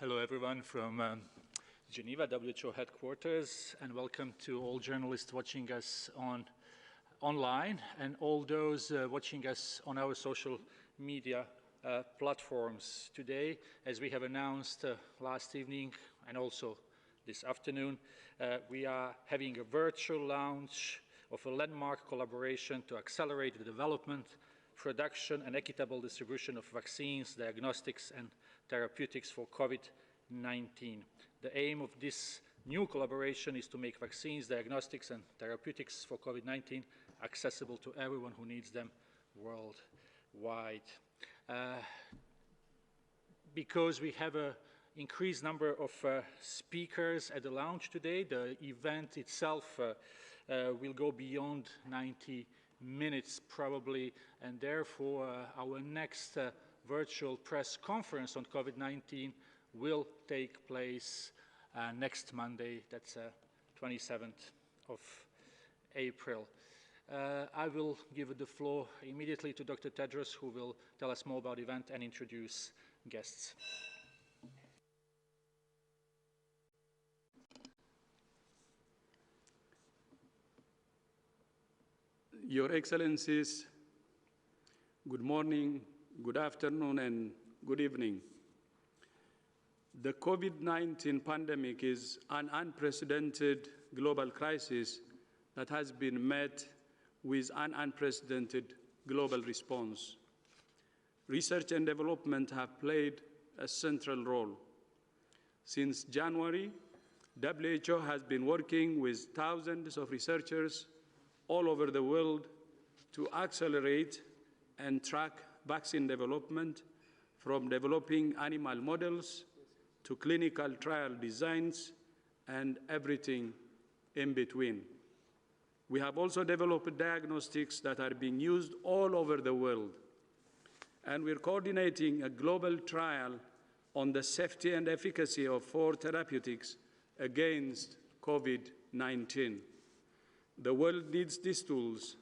Hello, everyone from Geneva, WHO headquarters, and welcome to all journalists watching us online and all those watching us on our social media platforms. Today, as we have announced last evening and also this afternoon, we are having a virtual launch of a landmark collaboration to accelerate the development, production, and equitable distribution of vaccines, diagnostics, and therapeutics for COVID-19. The aim of this new collaboration is to make vaccines, diagnostics, and therapeutics for COVID-19 accessible to everyone who needs them worldwide. Because we have an increased number of speakers at the launch today, the event itself will go beyond 90 minutes probably, and therefore our next virtual press conference on COVID-19 will take place next Monday, that's 27th of April. I will give the floor immediately to Dr. Tedros, who will tell us more about the event and introduce guests. Your Excellencies, good morning, good afternoon, and good evening. The COVID-19 pandemic is an unprecedented global crisis that has been met with an unprecedented global response. Research and development have played a central role. Since January, WHO has been working with thousands of researchers all over the world to accelerate and track vaccine development, from developing animal models to clinical trial designs and everything in between. We have also developed diagnostics that are being used all over the world. And we're coordinating a global trial on the safety and efficacy of 4 therapeutics against COVID-19. The world needs these tools,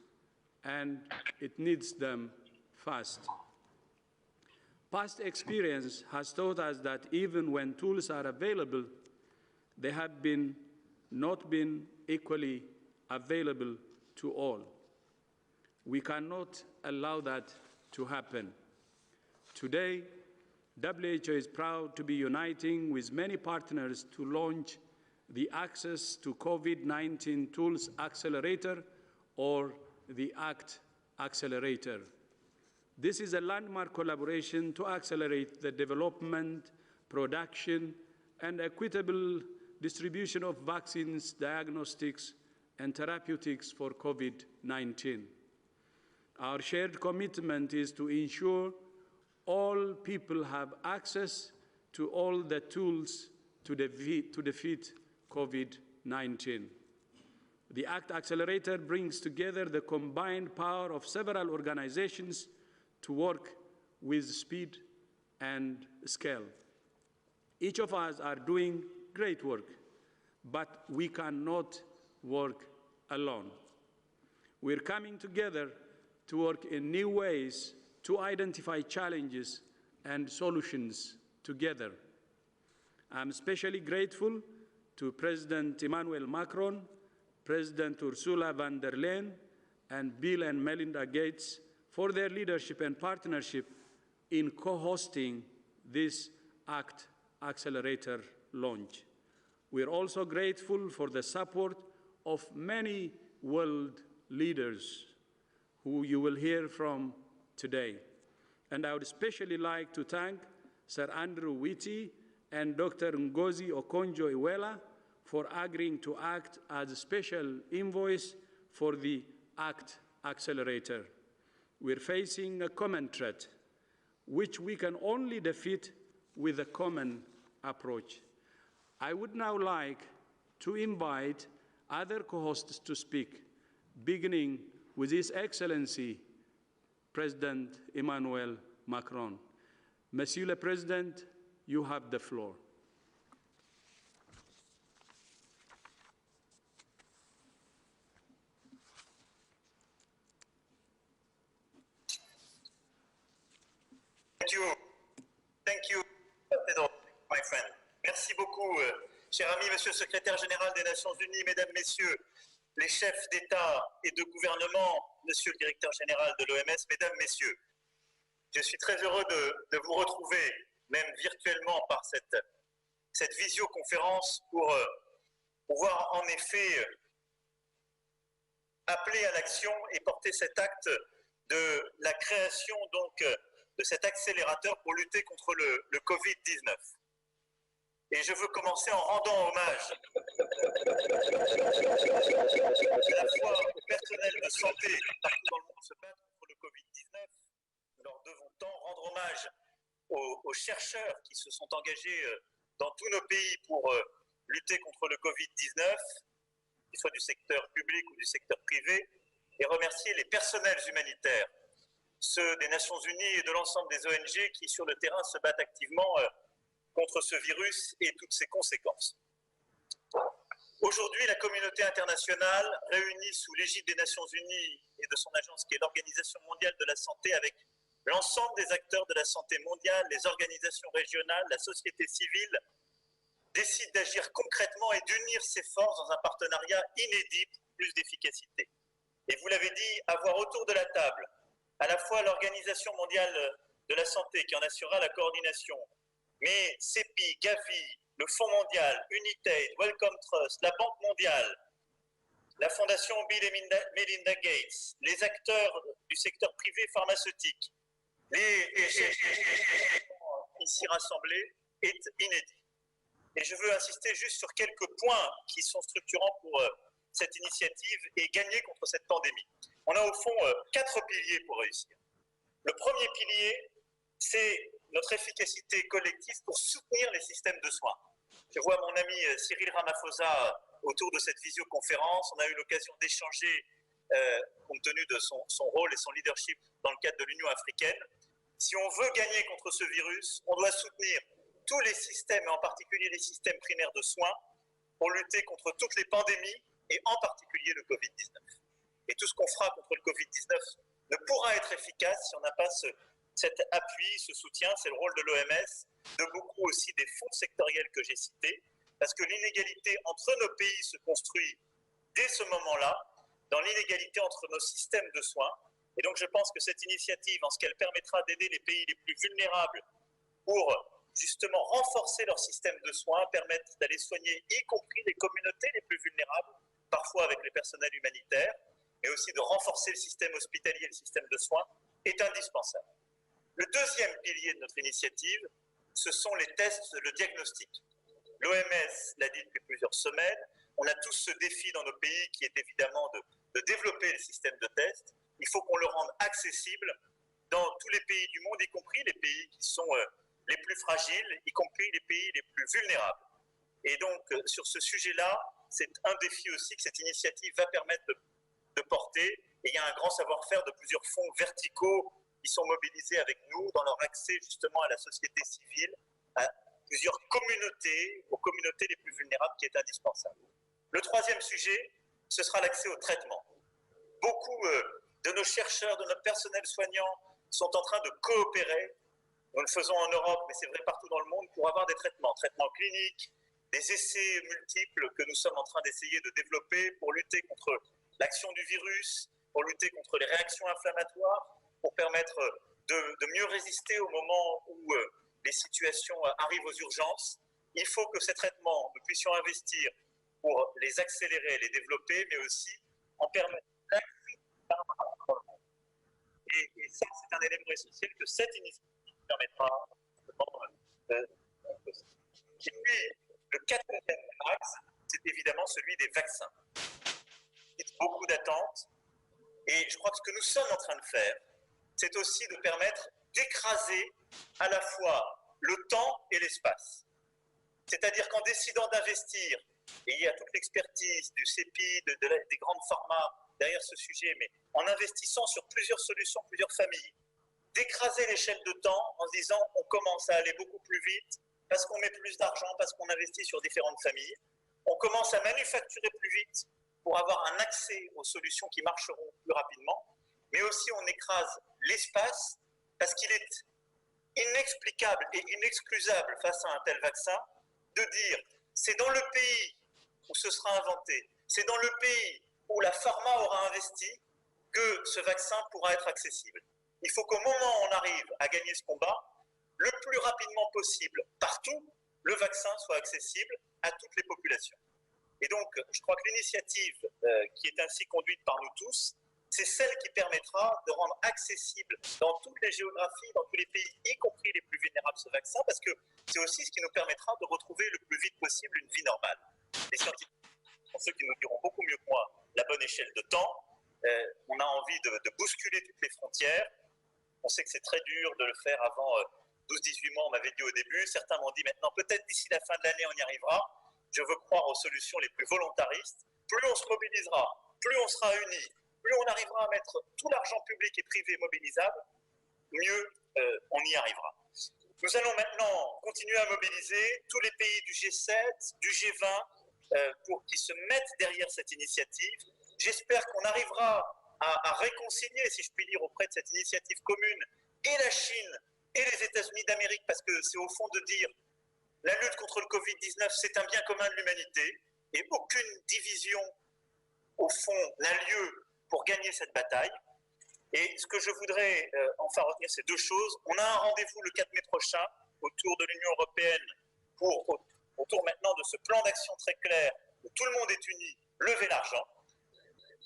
and it needs them fast. Past experience has taught us that even when tools are available, they have not been equally available to all. We cannot allow that to happen. Today, WHO is proud to be uniting with many partners to launch the Access to COVID-19 Tools Accelerator, or the ACT Accelerator. This is a landmark collaboration to accelerate the development, production, and equitable distribution of vaccines, diagnostics, and therapeutics for COVID-19. Our shared commitment is to ensure all people have access to all the tools to defeat COVID-19. The ACT Accelerator brings together the combined power of several organizations to work with speed and scale. Each of us are doing great work, but we cannot work alone. We're coming together to work in new ways to identify challenges and solutions together. I'm especially grateful to President Emmanuel Macron, President Ursula von der Leyen, and Bill and Melinda Gates for their leadership and partnership in co-hosting this ACT Accelerator launch. We're also grateful for the support of many world leaders who you will hear from today. And I would especially like to thank Sir Andrew Whitty and Dr. Ngozi Okonjo-Iweala for agreeing to act as a special envoys for the ACT Accelerator. We're facing a common threat, which we can only defeat with a common approach. I would now like to invite other co-hosts to speak, beginning with His Excellency, President Emmanuel Macron. Monsieur le Président, you have the floor. Thank you, Pedro, my friend. Merci beaucoup, cher ami, monsieur le secrétaire général des Nations Unies, mesdames, messieurs, les chefs d'État et de gouvernement, monsieur le directeur général de l'OMS, mesdames, messieurs. Je suis très heureux de vous retrouver, même virtuellement par cette visioconférence, pour pouvoir en effet appeler à l'action et porter cet acte de la création donc de cet accélérateur pour lutter contre le Covid-19. Et je veux commencer en rendant hommage à la fois au personnel de santé qui partout dans le monde se battent contre le Covid-19. Nous leur devons tant rendre hommage aux chercheurs qui se sont engagés dans tous nos pays pour lutter contre le Covid-19, qu'il soit du secteur public ou du secteur privé, et remercier les personnels humanitaires, ceux des Nations Unies et de l'ensemble des ONG qui, sur le terrain, se battent activement contre ce virus et toutes ses conséquences. Aujourd'hui, la communauté internationale, réunie sous l'égide des Nations Unies et de son agence qui est l'Organisation mondiale de la santé, avec l'ensemble des acteurs de la santé mondiale, les organisations régionales, la société civile, décide d'agir concrètement et d'unir ses forces dans un partenariat inédit pour plus d'efficacité. Et vous l'avez dit, avoir autour de la table à la fois l'Organisation mondiale de la santé qui en assurera la coordination, mais CEPI, Gavi, le Fonds mondial, Unitaid, Wellcome Trust, la Banque mondiale, la Fondation Bill et Melinda Gates, les acteurs du secteur privé pharmaceutique, les chefs ici rassemblés, est inédit. Et je veux insister juste sur quelques points qui sont structurants pour cette initiative et gagner contre cette pandémie. On a au fond 4 piliers pour réussir. Le premier pilier, c'est notre efficacité collective pour soutenir les systèmes de soins. Je vois mon ami Cyril Ramaphosa autour de cette visioconférence. On a eu l'occasion d'échanger compte tenu de son rôle et son leadership dans le cadre de l'Union africaine. Si on veut gagner contre ce virus, on doit soutenir tous les systèmes, et en particulier les systèmes primaires de soins, pour lutter contre toutes les pandémies, et en particulier le Covid-19. Et tout ce qu'on fera contre le Covid-19 ne pourra être efficace si on n'a pas cet appui, ce soutien. C'est le rôle de l'OMS, de beaucoup aussi des fonds sectoriels que j'ai cités, parce que l'inégalité entre nos pays se construit dès ce moment-là, dans l'inégalité entre nos systèmes de soins. Et donc je pense que cette initiative, en ce qu'elle permettra d'aider les pays les plus vulnérables pour justement renforcer leur système de soins, permettre d'aller soigner, y compris les communautés les plus vulnérables, parfois avec les personnels humanitaires, mais aussi de renforcer le système hospitalier et le système de soins, est indispensable. Le deuxième pilier de notre initiative, ce sont les tests, le diagnostic. L'OMS l'a dit depuis plusieurs semaines, on a tous ce défi dans nos pays qui est évidemment de développer les systèmes de tests. Il faut qu'on le rende accessible dans tous les pays du monde, y compris les pays qui sont les plus fragiles, y compris les pays les plus vulnérables. Et donc, sur ce sujet-là, c'est un défi aussi que cette initiative va permettre de porter. Et il y a un grand savoir-faire de plusieurs fonds verticaux qui sont mobilisés avec nous dans leur accès justement à la société civile, à plusieurs communautés, aux communautés les plus vulnérables qui est indispensable. Le troisième sujet, ce sera l'accès au traitement. Beaucoup de nos chercheurs, de notre personnel soignant sont en train de coopérer. Nous le faisons en Europe, mais c'est vrai partout dans le monde, pour avoir des traitements cliniques, des essais multiples que nous sommes en train d'essayer de développer pour lutter contre l'action du virus, pour lutter contre les réactions inflammatoires, pour permettre de mieux résister au moment où les situations arrivent aux urgences. Il faut que ces traitements, nous puissions investir pour les accélérer, les développer, mais aussi en permettre l'accès à et ça, c'est un élément essentiel que cette initiative permettra de. Et puis, le quatrième axe, c'est évidemment celui des vaccins. Il y a beaucoup d'attentes, et je crois que ce que nous sommes en train de faire, c'est aussi de permettre d'écraser à la fois le temps et l'espace. C'est-à-dire qu'en décidant d'investir, et il y a toute l'expertise du CEPI, des grandes pharma derrière ce sujet, mais en investissant sur plusieurs solutions, plusieurs familles, d'écraser l'échelle de temps en se disant on commence à aller beaucoup plus vite parce qu'on met plus d'argent, parce qu'on investit sur différentes familles, on commence à manufacturer plus vite pour avoir un accès aux solutions qui marcheront plus rapidement, mais aussi on écrase l'espace parce qu'il est inexplicable et inexcusable face à un tel vaccin de dire c'est dans le pays où ce sera inventé, c'est dans le pays où la pharma aura investi que ce vaccin pourra être accessible. Il faut qu'au moment où on arrive à gagner ce combat, le plus rapidement possible, partout, le vaccin soit accessible à toutes les populations. Et donc, je crois que l'initiative qui est ainsi conduite par nous tous, c'est celle qui permettra de rendre accessible dans toutes les géographies, dans tous les pays, y compris les plus vulnérables, ce vaccin, parce que c'est aussi ce qui nous permettra de retrouver le plus vite possible une vie normale. Les scientifiques sont ceux qui nous diront beaucoup mieux que moi la bonne échelle de temps. On a envie de bousculer toutes les frontières. On sait que c'est très dur de le faire avant 12-18 mois, on m'avait dit au début. Certains m'ont dit maintenant, peut-être d'ici la fin de l'année, on y arrivera. Je veux croire aux solutions les plus volontaristes. Plus on se mobilisera, plus on sera unis, plus on arrivera à mettre tout l'argent public et privé mobilisable, mieux on y arrivera. Nous allons maintenant continuer à mobiliser tous les pays du G7, du G20, pour qu'ils se mettent derrière cette initiative. J'espère qu'on arrivera à réconcilier, si je puis dire, auprès de cette initiative commune, et la Chine et les États-Unis d'Amérique, parce que c'est au fond de dire la lutte contre le Covid-19, c'est un bien commun de l'humanité, et aucune division, au fond, n'a lieu pour gagner cette bataille. Et ce que je voudrais enfin retenir, c'est deux choses. On a un rendez-vous le 4 mai prochain autour de l'Union européenne autour maintenant de ce plan d'action très clair où tout le monde est uni, lever l'argent.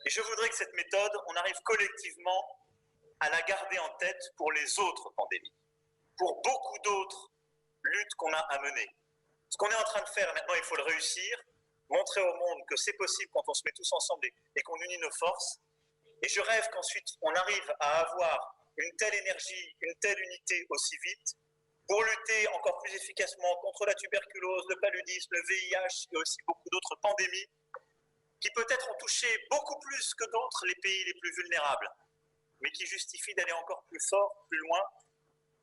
Et je voudrais que cette méthode, on arrive collectivement à la garder en tête pour les autres pandémies, pour beaucoup d'autres luttes qu'on a à mener. Ce qu'on est en train de faire maintenant, il faut le réussir, montrer au monde que c'est possible quand on se met tous ensemble et qu'on unit nos forces. Et je rêve qu'ensuite, on arrive à avoir une telle énergie, une telle unité aussi vite pour lutter encore plus efficacement contre la tuberculose, le paludisme, le VIH et aussi beaucoup d'autres pandémies qui peut-être ont touché beaucoup plus que d'autres les pays les plus vulnérables, mais qui justifient d'aller encore plus fort, plus loin,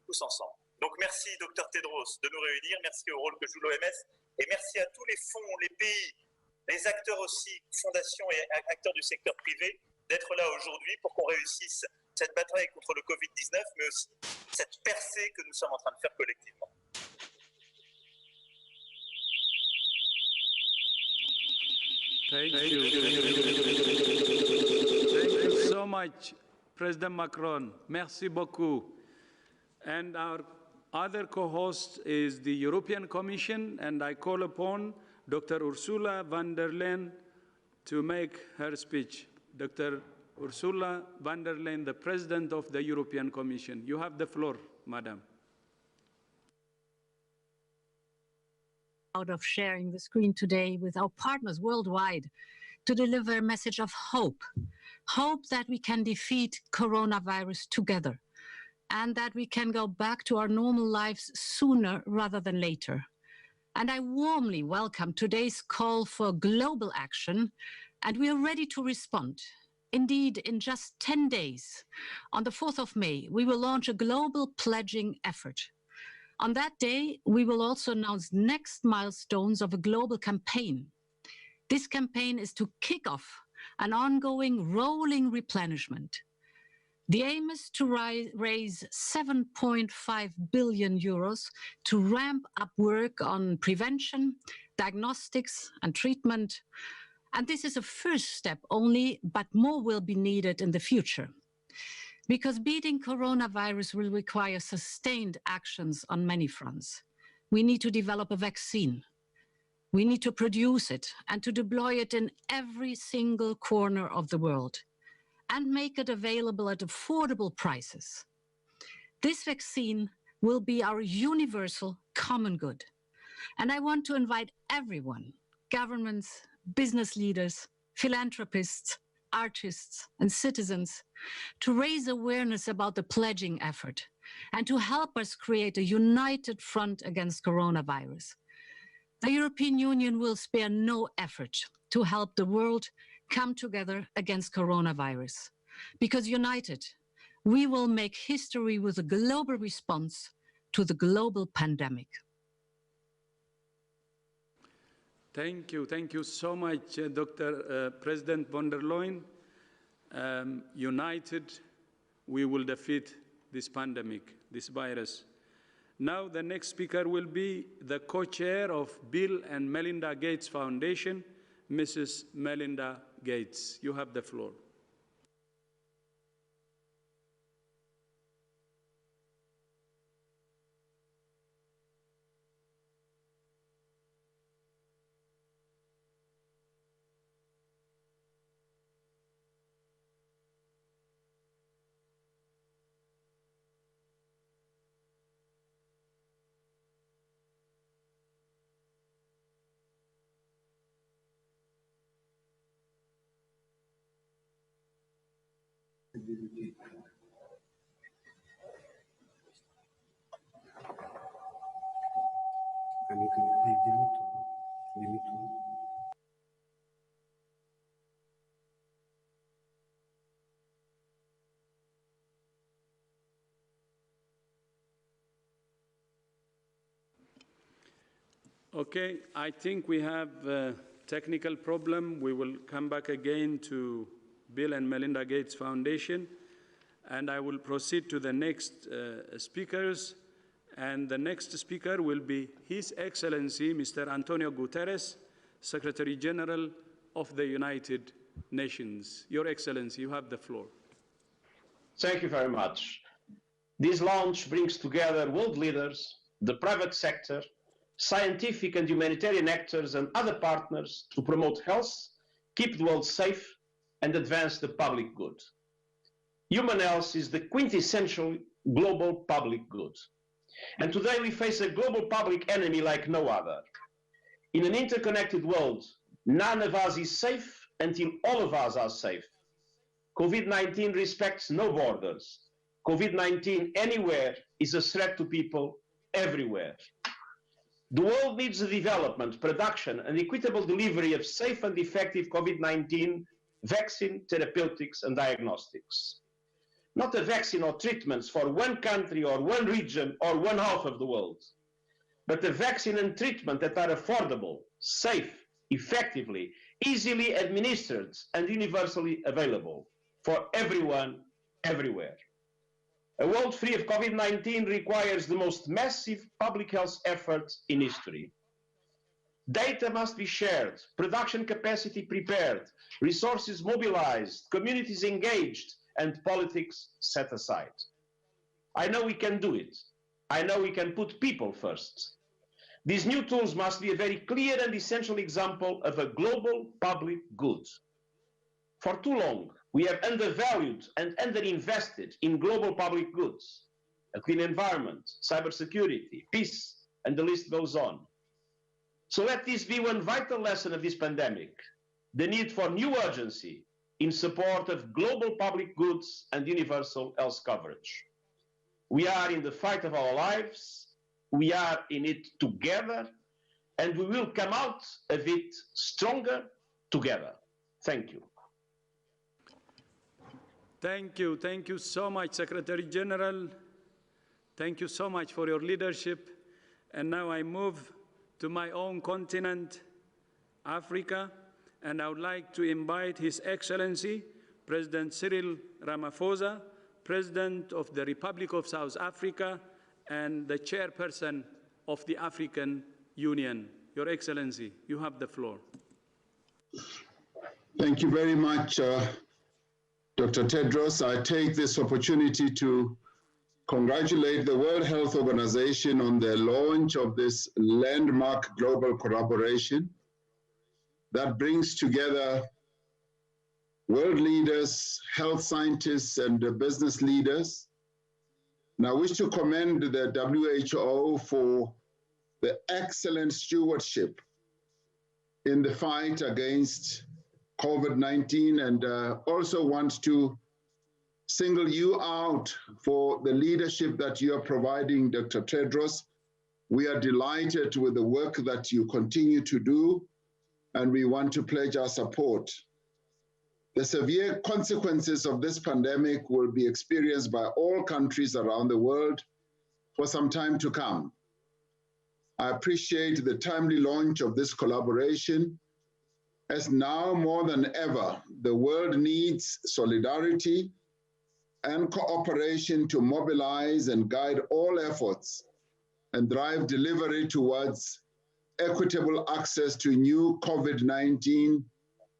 tous ensemble. Donc merci Dr Tedros de nous réunir, merci au rôle que joue l'OMS et merci à tous les fonds, les pays, les acteurs aussi, fondations et acteurs du secteur privé d'être là aujourd'hui pour qu'on réussisse cette bataille contre le Covid-19, mais aussi cette percée que nous sommes en train de faire collectivement. Thank you. Thank you so much, President Macron. Merci beaucoup. And our other co-host is the European Commission, and I call upon Dr. Ursula von der Leyen to make her speech. Dr. Ursula von der Leyen, the President of the European Commission. You have the floor, Madam. Out of sharing the screen today with our partners worldwide to deliver a message of hope. Hope that we can defeat coronavirus together and that we can go back to our normal lives sooner rather than later. And I warmly welcome today's call for global action, and we are ready to respond. Indeed, in just 10 days, on the 4th of May, we will launch a global pledging effort. On that day, we will also announce next milestones of a global campaign. This campaign is to kick off an ongoing rolling replenishment. The aim is to raise 7.5 billion euros to ramp up work on prevention, diagnostics, and treatment. And this is a first step only, but more will be needed in the future. Because beating coronavirus will require sustained actions on many fronts. We need to develop a vaccine. We need to produce it and to deploy it in every single corner of the world and make it available at affordable prices. This vaccine will be our universal common good. And I want to invite everyone, governments, business leaders, philanthropists, artists, and citizens to raise awareness about the pledging effort and to help us create a united front against coronavirus. The European Union will spare no effort to help the world come together against coronavirus, because united, we will make history with a global response to the global pandemic. Thank you so much, Dr. President von der Leyen. United, we will defeat this pandemic, this virus. Now the next speaker will be the co-chair of Bill and Melinda Gates Foundation, Mrs. Melinda Gates. You have the floor. Okay, I think we have a technical problem. We will come back again to Bill and Melinda Gates Foundation, and I will proceed to the next speakers. And the next speaker will be His Excellency, Mr. Antonio Guterres, Secretary General of the United Nations. Your Excellency, you have the floor. Thank you very much. This launch brings together world leaders, the private sector, scientific and humanitarian actors and other partners to promote health, keep the world safe, and advance the public good. Human health is the quintessential global public good. And today we face a global public enemy like no other. In an interconnected world, none of us is safe until all of us are safe. COVID-19 respects no borders. COVID-19 anywhere is a threat to people everywhere. The world needs the development, production, and equitable delivery of safe and effective COVID-19 vaccine, therapeutics, and diagnostics. Not a vaccine or treatments for one country or one region or one half of the world, but a vaccine and treatment that are affordable, safe, effectively, easily administered, and universally available for everyone, everywhere. A world free of COVID-19 requires the most massive public health effort in history. Data must be shared, production capacity prepared, resources mobilized, communities engaged, and politics set aside. I know we can do it. I know we can put people first. These new tools must be a very clear and essential example of a global public good. For too long, we have undervalued and underinvested in global public goods, a clean environment, cybersecurity, peace, and the list goes on. So let this be one vital lesson of this pandemic, the need for new urgency in support of global public goods and universal health coverage. We are in the fight of our lives, we are in it together, and we will come out of it stronger together. Thank you. Thank you. Thank you so much, Secretary General. Thank you so much for your leadership. And now I move to my own continent, Africa, and I would like to invite His Excellency, President Cyril Ramaphosa, President of the Republic of South Africa, and the Chairperson of the African Union. Your Excellency, you have the floor. Thank you very much, Dr. Tedros. I take this opportunity to congratulate the World Health Organization on the launch of this landmark global collaboration that brings together world leaders, health scientists, and business leaders. And I wish to commend the WHO for the excellent stewardship in the fight against COVID-19, and also want to single you out for the leadership that you are providing, Dr. Tedros. We are delighted with the work that you continue to do, and we want to pledge our support. The severe consequences of this pandemic will be experienced by all countries around the world for some time to come. I appreciate the timely launch of this collaboration, as now more than ever, the world needs solidarity and cooperation to mobilize and guide all efforts and drive delivery towards equitable access to new COVID-19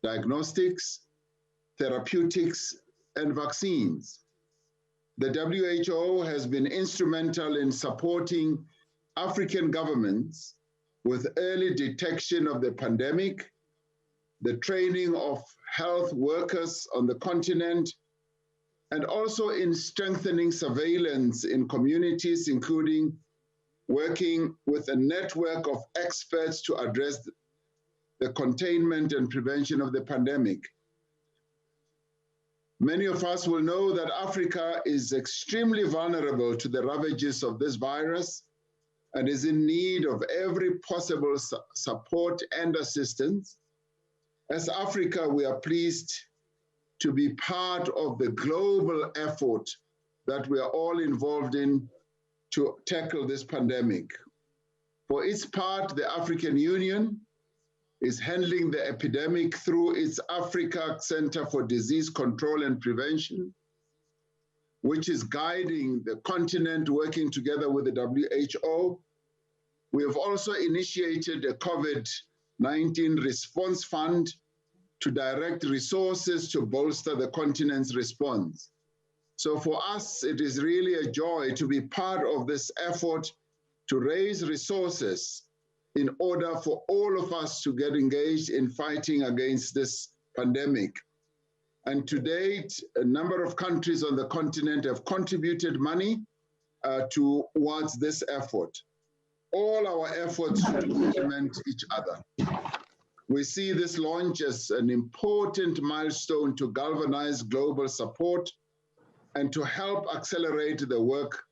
diagnostics, therapeutics, and vaccines. The WHO has been instrumental in supporting African governments with early detection of the pandemic, the training of health workers on the continent, and also in strengthening surveillance in communities, including working with a network of experts to address the containment and prevention of the pandemic. Many of us will know that Africa is extremely vulnerable to the ravages of this virus and is in need of every possible support and assistance. As Africa, we are pleased to be part of the global effort that we are all involved in to tackle this pandemic. For its part, the African Union is handling the epidemic through its Africa Center for Disease Control and Prevention, which is guiding the continent working together with the WHO. We have also initiated a COVID-19 response fund to direct resources to bolster the continent's response. So for us, it is really a joy to be part of this effort to raise resources in order for all of us to get engaged in fighting against this pandemic. And to date, a number of countries on the continent have contributed money towards this effort. All our efforts complement each other. We see this launch as an important milestone to galvanize global support and to help accelerate the work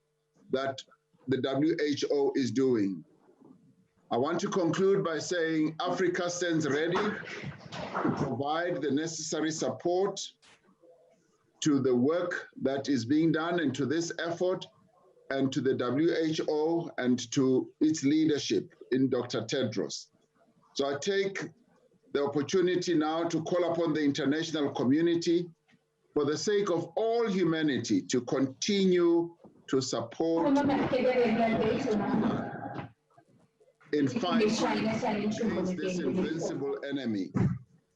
that the WHO is doing. I want to conclude by saying Africa stands ready to provide the necessary support to the work that is being done and to this effort and to the WHO and to its leadership in Dr. Tedros. So I take the opportunity now to call upon the international community for the sake of all humanity to continue to support in fighting against this invincible enemy.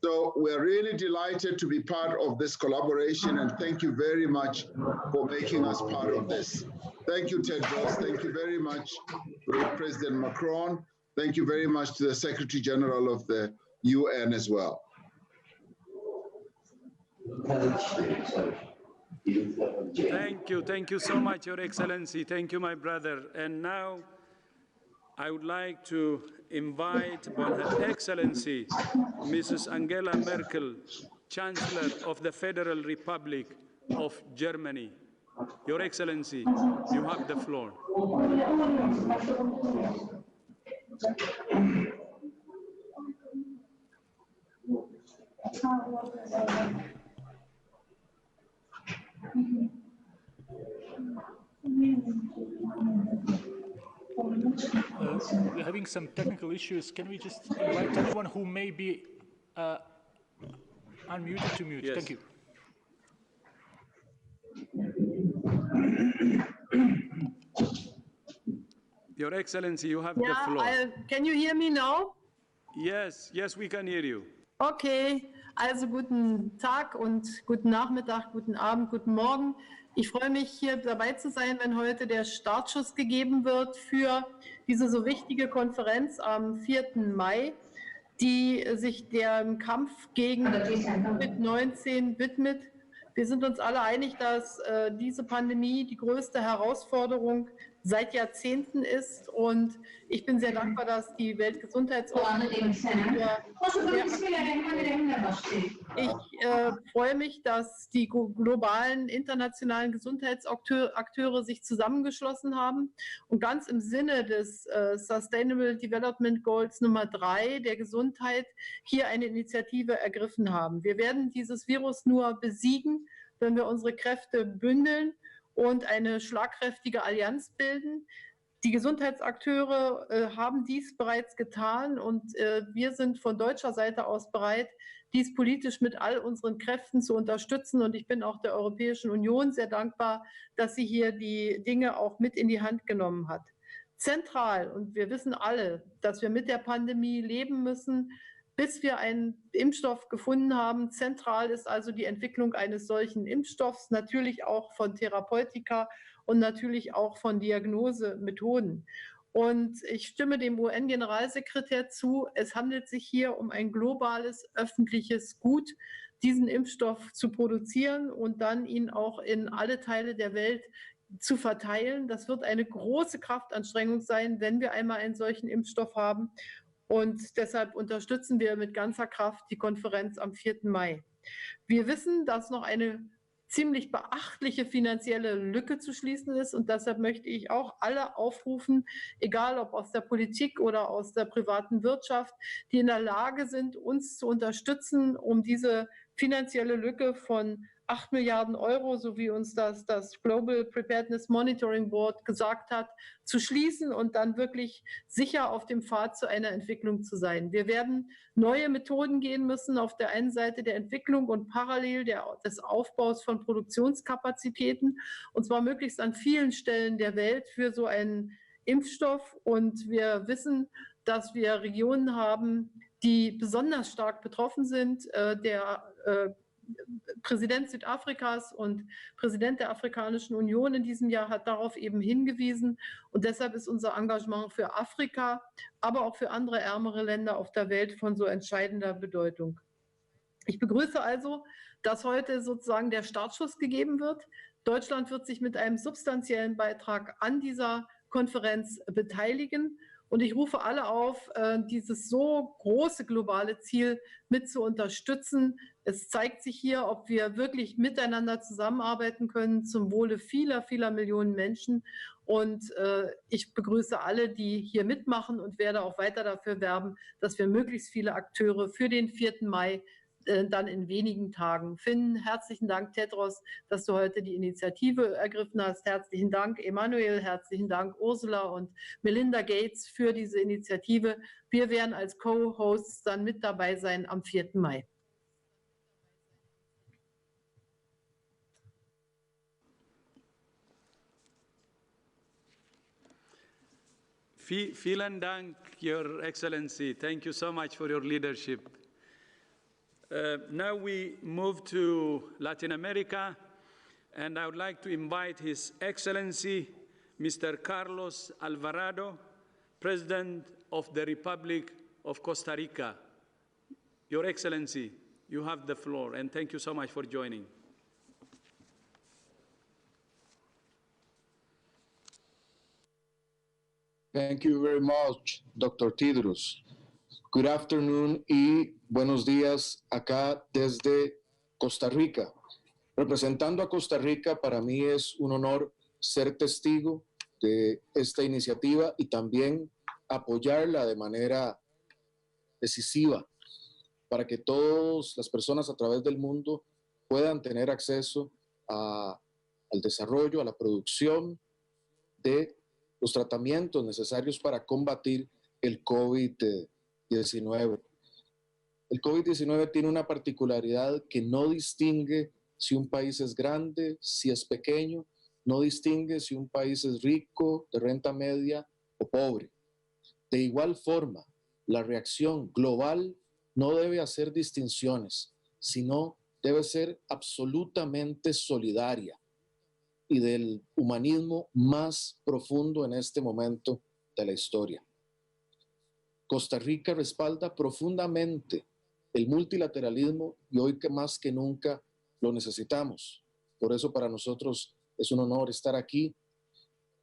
So we're really delighted to be part of this collaboration, and thank you very much for making us part of this. Thank you, Tedros. Thank you very much, President Macron. Thank you very much to the Secretary General of the UN as well. Thank you so much, Your Excellency. Thank you, my brother. And now I would like to invite Her Excellency, Mrs. Angela Merkel, Chancellor of the Federal Republic of Germany. Your Excellency, you have the floor. We're having some technical issues. Can we just invite anyone who may be unmuted to mute? Yes. Thank you. Your Excellency, you have the floor. Can you hear me now? Yes, we can hear you. Okay, also guten Tag und guten Nachmittag, guten Abend, guten Morgen. Ich freue mich, hier dabei zu sein, wenn heute der Startschuss gegeben wird für diese so wichtige Konferenz am 4. Mai, die sich dem Kampf gegen Covid-19 widmet. Wir sind uns alle einig, dass diese Pandemie die größte Herausforderung seit Jahrzehnten ist, und ich bin sehr dankbar, dass die Weltgesundheitsorganisation ich freue mich, dass die globalen internationalen Gesundheitsakteure sich zusammengeschlossen haben und ganz im Sinne des Sustainable Development Goals Nummer 3 der Gesundheit hier eine Initiative ergriffen haben. Wir werden dieses Virus nur besiegen, wenn wir unsere Kräfte bündeln und eine schlagkräftige Allianz bilden. Die Gesundheitsakteure haben dies bereits getan, und wir sind von deutscher Seite aus bereit, dies politisch mit all unseren Kräften zu unterstützen. Und ich bin auch der Europäischen Union sehr dankbar, dass sie hier die Dinge auch mit in die Hand genommen hat. Zentral, und wir wissen alle, dass wir mit der Pandemie leben müssen, bis wir einen Impfstoff gefunden haben. Zentral ist also die Entwicklung eines solchen Impfstoffs, natürlich auch von Therapeutika und natürlich auch von Diagnosemethoden. Und ich stimme dem UN-Generalsekretär zu, es handelt sich hier um ein globales öffentliches Gut, diesen Impfstoff zu produzieren und dann ihn auch in alle Teile der Welt zu verteilen. Das wird eine große Kraftanstrengung sein, wenn wir einmal einen solchen Impfstoff haben. Und deshalb unterstützen wir mit ganzer Kraft die Konferenz am 4. Mai. Wir wissen, dass noch eine ziemlich beachtliche finanzielle Lücke zu schließen ist. Und deshalb möchte ich auch alle aufrufen, egal ob aus der Politik oder aus der privaten Wirtschaft, die in der Lage sind, uns zu unterstützen, um diese finanzielle Lücke von 8 Milliarden Euro, so wie uns das Global Preparedness Monitoring Board gesagt hat, zu schließen und dann wirklich sicher auf dem Pfad zu einer Entwicklung zu sein. Wir werden neue Methoden gehen müssen, auf der einen Seite der Entwicklung und parallel des Aufbaus von Produktionskapazitäten, und zwar möglichst an vielen Stellen der Welt für so einen Impfstoff. Und wir wissen, dass wir Regionen haben, die besonders stark betroffen sind. Der Präsident Südafrikas und Präsident der Afrikanischen Union in diesem Jahr hat darauf eben hingewiesen. Und deshalb ist unser Engagement für Afrika, aber auch für andere ärmere Länder auf der Welt von so entscheidender Bedeutung. Ich begrüße also, dass heute sozusagen der Startschuss gegeben wird. Deutschland wird sich mit einem substanziellen Beitrag an dieser Konferenz beteiligen. Und ich rufe alle auf, dieses so große globale Ziel mit zu unterstützen. Es zeigt sich hier, ob wir wirklich miteinander zusammenarbeiten können zum Wohle vieler, vieler Millionen Menschen. Und ich begrüße alle, die hier mitmachen, und werde auch weiter dafür werben, dass wir möglichst viele Akteure für den 4. Mai dann in wenigen Tagen finden. Herzlichen Dank, Tedros, dass du heute die Initiative ergriffen hast. Herzlichen Dank, Emanuel. Herzlichen Dank, Ursula und Melinda Gates, für diese Initiative. Wir werden als Co-Hosts dann mit dabei sein am 4. Mai. Vielen Dank, Your Excellency. Thank you so much for your leadership. Now we move to Latin America, and I would like to invite His Excellency, Mr. Carlos Alvarado, President of the Republic of Costa Rica. Your Excellency, you have the floor, and thank you so much for joining. Thank you very much, Dr. Tedros. Good afternoon y buenos días acá desde Costa Rica. Representando a Costa Rica, para mí es un honor ser testigo de esta iniciativa y también apoyarla de manera decisiva para que todas las personas a través del mundo puedan tener acceso al desarrollo, a la producción de los tratamientos necesarios para combatir el COVID-19. El COVID-19 tiene una particularidad que no distingue si un país es grande, si es pequeño, no distingue si un país es rico, de renta media o pobre. De igual forma, la reacción global no debe hacer distinciones, sino debe ser absolutamente solidaria y del humanismo más profundo en este momento de la historia. Costa Rica respalda profundamente el multilateralismo y hoy que más que nunca lo necesitamos. Por eso para nosotros es un honor estar aquí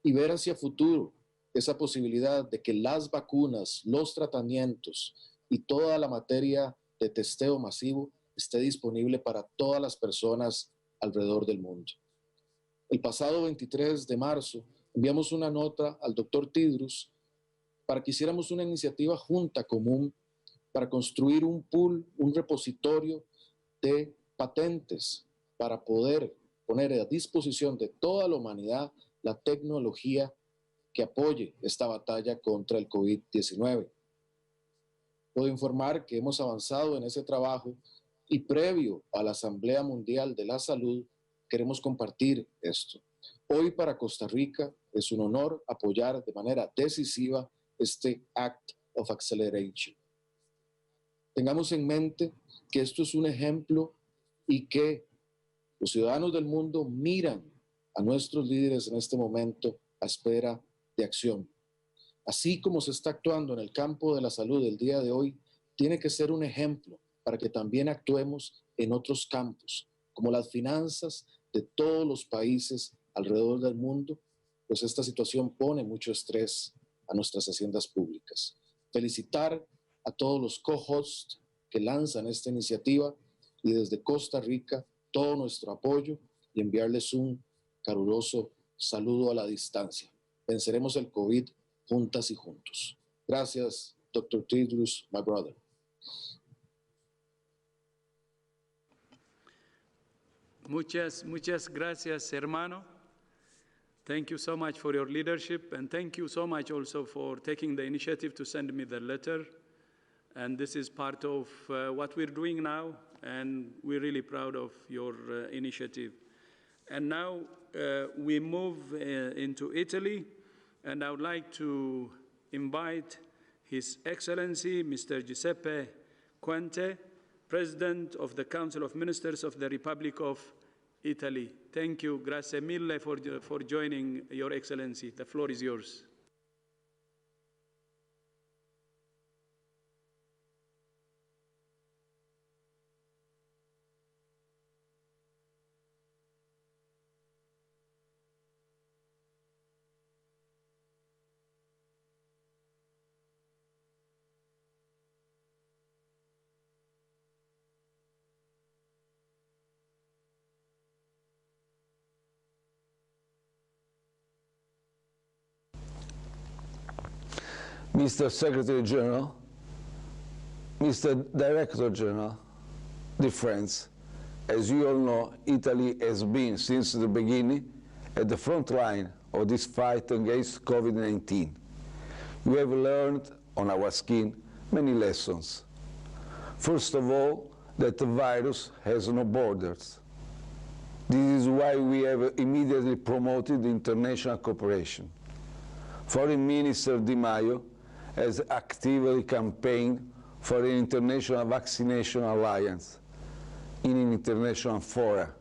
y ver hacia futuro esa posibilidad de que las vacunas, los tratamientos y toda la materia de testeo masivo esté disponible para todas las personas alrededor del mundo. El pasado 23 de marzo enviamos una nota al doctor Tedros para que hiciéramos una iniciativa junta común para construir un pool, un repositorio de patentes para poder poner a disposición de toda la humanidad la tecnología que apoye esta batalla contra el COVID-19. Puedo informar que hemos avanzado en ese trabajo y previo a la Asamblea Mundial de la Salud queremos compartir esto. Hoy para Costa Rica Es un honor apoyar de manera decisiva este Act of Acceleration. Tengamos en mente que esto es un ejemplo y que los ciudadanos del mundo miran a nuestros líderes en este momento a espera de acción. Así como se está actuando en el campo de la salud el día de hoy, tiene que ser un ejemplo para que también actuemos en otros campos, como las finanzas de todos los países alrededor del mundo, pues esta situación pone mucho estrés a nuestras haciendas públicas. Felicitar a todos los co-hosts que lanzan esta iniciativa y desde Costa Rica todo nuestro apoyo y enviarles un caluroso saludo a la distancia. Venceremos el COVID juntas y juntos. Gracias, Dr. Tedros, my brother. Muchas gracias, hermano. Thank you so much for your leadership, and thank you so much also for taking the initiative to send me the letter. And this is part of what we're doing now, and we're really proud of your initiative. And now we move into Italy, and I would like to invite His Excellency, Mr. Giuseppe Conte, President of the Council of Ministers of the Republic of Italy. Thank you. Grazie mille for joining, Your Excellency. The floor is yours. Mr. Secretary General, Mr. Director General, dear friends, as you all know, Italy has been since the beginning at the front line of this fight against COVID-19. We have learned on our skin many lessons. First of all, that the virus has no borders. This is why we have immediately promoted international cooperation. Foreign Minister Di Maio has actively campaigned for an international vaccination alliance in an international fora.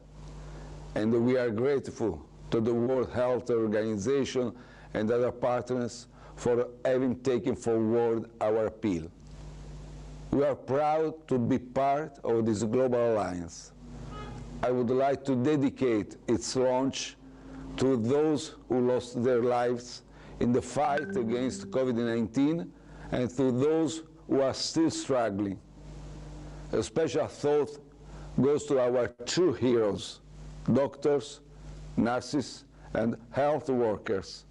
And we are grateful to the World Health Organization and other partners for having taken forward our appeal. We are proud to be part of this global alliance. I would like to dedicate its launch to those who lost their lives in the fight against COVID-19 and to those who are still struggling. A special thought goes to our true heroes, doctors, nurses, and health workers.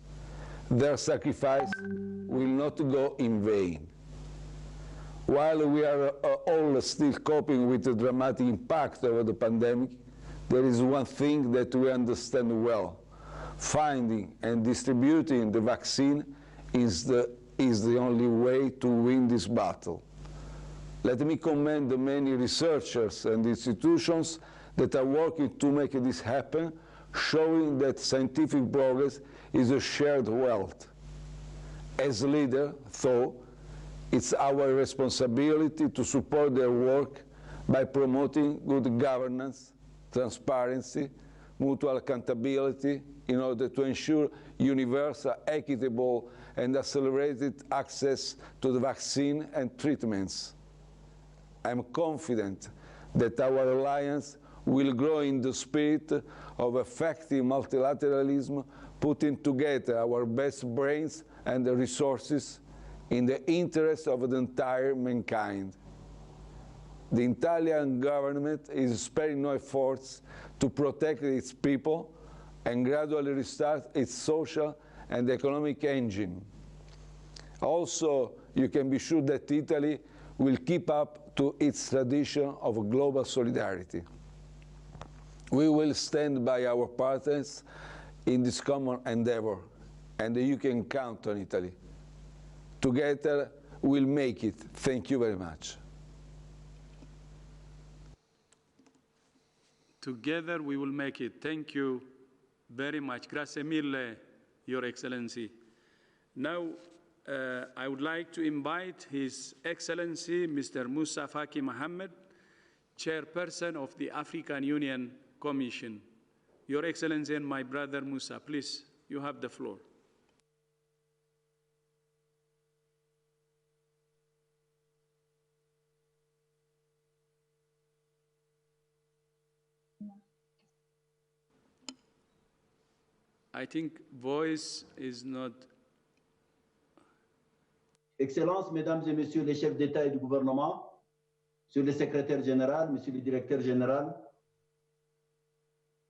Their sacrifice will not go in vain. While we are all still coping with the dramatic impact of the pandemic, there is one thing that we understand well. Finding and distributing the vaccine is the only way to win this battle. Let me commend the many researchers and institutions that are working to make this happen, showing that scientific progress is a shared wealth. As leader, though, it's our responsibility to support their work by promoting good governance, transparency, mutual accountability, in order to ensure universal, equitable, and accelerated access to the vaccine and treatments. I'm confident that our alliance will grow in the spirit of effective multilateralism, putting together our best brains and resources in the interest of the entire mankind. The Italian government is sparing no efforts to protect its people and gradually restart its social and economic engine. Also, you can be sure that Italy will keep up to its tradition of global solidarity. We will stand by our partners in this common endeavor, and you can count on Italy. Together, we'll make it. Thank you very much. Together, we will make it. Thank you very much. Grazie mille, Your Excellency. Now, I would like to invite His Excellency, Mr. Moussa Faki Mohammed, Chairperson of the African Union Commission. Your Excellency and my brother Moussa, please, you have the floor. I think voice is not. Excellences, Mesdames et Messieurs les chefs d'État et du gouvernement, Monsieur le secrétaire général, Monsieur le directeur général,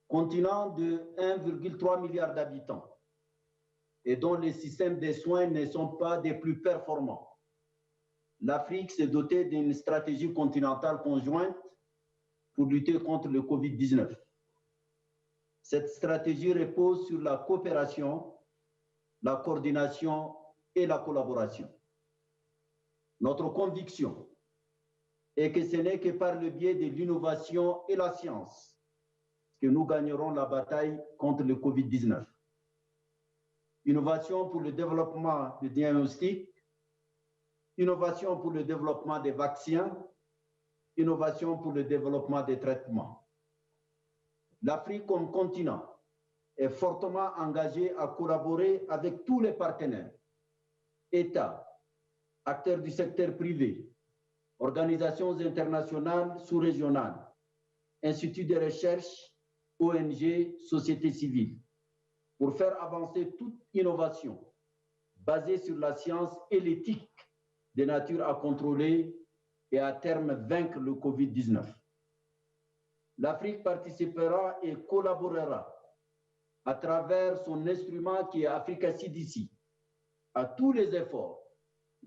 continent de 1,3 milliard d'habitants et dont les systèmes de soins ne sont pas des plus performants, l'Afrique s'est dotée d'une stratégie continentale conjointe pour lutter contre le COVID-19. Cette stratégie repose sur la coopération, la coordination et la collaboration. Notre conviction est que ce n'est que par le biais de l'innovation et la science que nous gagnerons la bataille contre le COVID-19. Innovation pour le développement des diagnostics, innovation pour le développement des vaccins, innovation pour le développement des traitements. L'Afrique comme continent est fortement engagée à collaborer avec tous les partenaires, États, acteurs du secteur privé, organisations internationales sous-régionales, instituts de recherche, ONG, société civile, pour faire avancer toute innovation basée sur la science et l'éthique de nature à contrôler et à terme vaincre le COVID-19. L'Afrique participera et collaborera à travers son instrument qui est Africa CDC à tous les efforts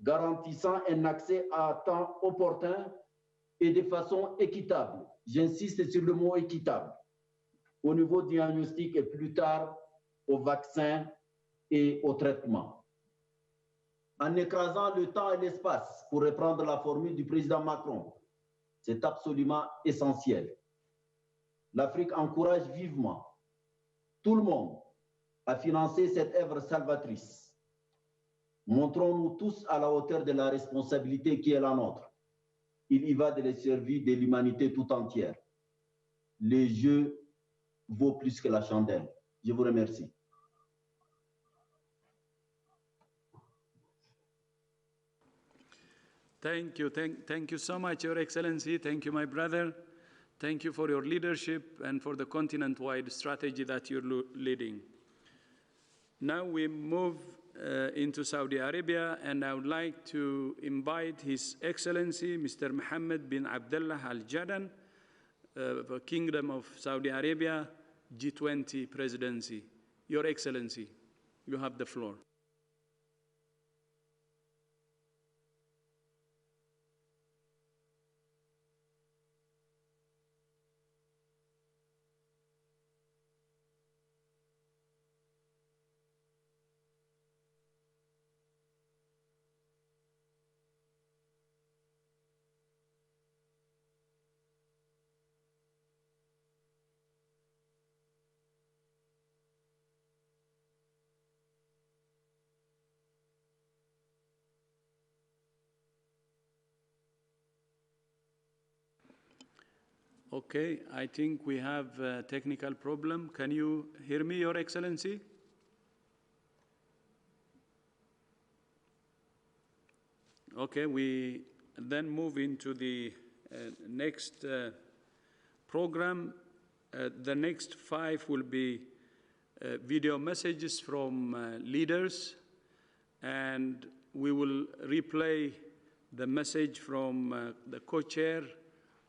garantissant un accès à temps opportun et de façon équitable. J'insiste sur le mot équitable au niveau diagnostic et plus tard au vaccin et au traitement. En écrasant le temps et l'espace, pour reprendre la formule du président Macron, c'est absolument essentiel. L'Afrique encourage vivement tout le monde à financer cette œuvre salvatrice. Montrons-nous tous à la hauteur de la responsabilité qui est la nôtre. Il y va de la survie de l'humanité tout entière. Le jeu vaut plus que la chandelle. Je vous remercie. Thank you so much, Your Excellency. Thank you, my brother. Thank you for your leadership and for the continent-wide strategy that you're leading. Now we move into Saudi Arabia, and I would like to invite His Excellency, Mr. Mohammed bin Abdullah Al Jaddan, the Kingdom of Saudi Arabia, G20 Presidency. Your Excellency, you have the floor. Okay, I think we have a technical problem. Can you hear me, Your Excellency? Okay, we then move into the next program. The next 5 will be video messages from leaders, and we will replay the message from the co-chair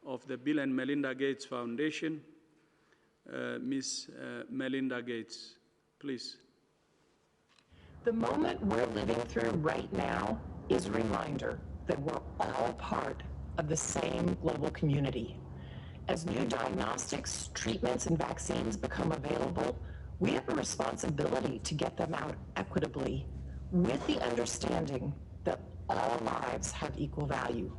of the Bill and Melinda Gates Foundation, Ms. Melinda Gates, please. The moment we're living through right now is a reminder that we're all part of the same global community. As new diagnostics, treatments, and vaccines become available, we have a responsibility to get them out equitably with the understanding that all lives have equal value.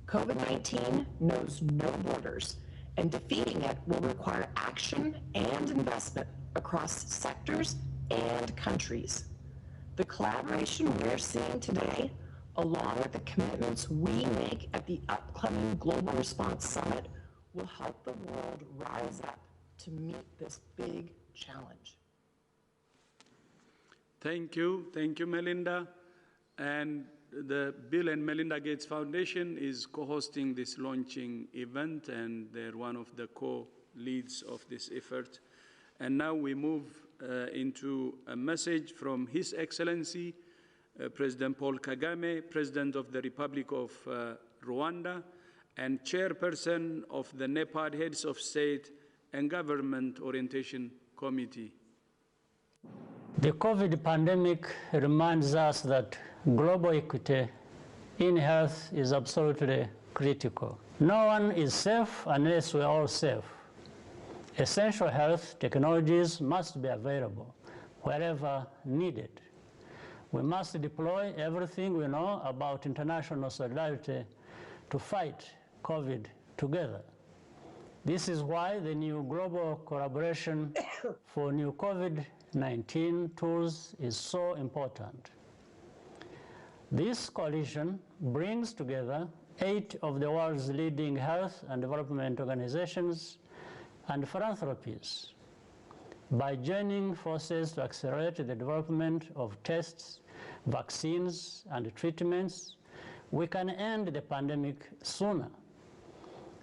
COVID-19 knows no borders, and defeating it will require action and investment across sectors and countries. The collaboration we're seeing today, along with the commitments we make at the upcoming Global Response Summit, will help the world rise up to meet this big challenge. Thank you, Melinda. And the Bill and Melinda Gates Foundation is co-hosting this launching event, and they're one of the co-leads of this effort. And now we move into a message from His Excellency, President Paul Kagame, President of the Republic of Rwanda, and Chairperson of the NEPAD Heads of State and Government Orientation Committee. The COVID pandemic reminds us that global equity in health is absolutely critical. No one is safe unless we're all safe. Essential health technologies must be available wherever needed. We must deploy everything we know about international solidarity to fight COVID together. This is why the new global collaboration for new COVID-19 tools is so important. This coalition brings together 8 of the world's leading health and development organizations and philanthropies. By joining forces to accelerate the development of tests, vaccines, and treatments, we can end the pandemic sooner.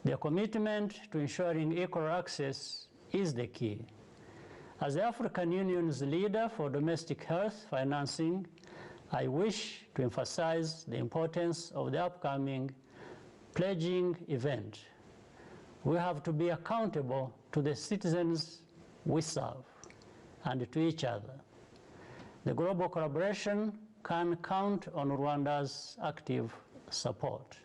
The commitment to ensuring equal access is the key. As the African Union's leader for domestic health financing, I wish to emphasize the importance of the upcoming pledging event. We have to be accountable to the citizens we serve and to each other. The global collaboration can count on Rwanda's active support.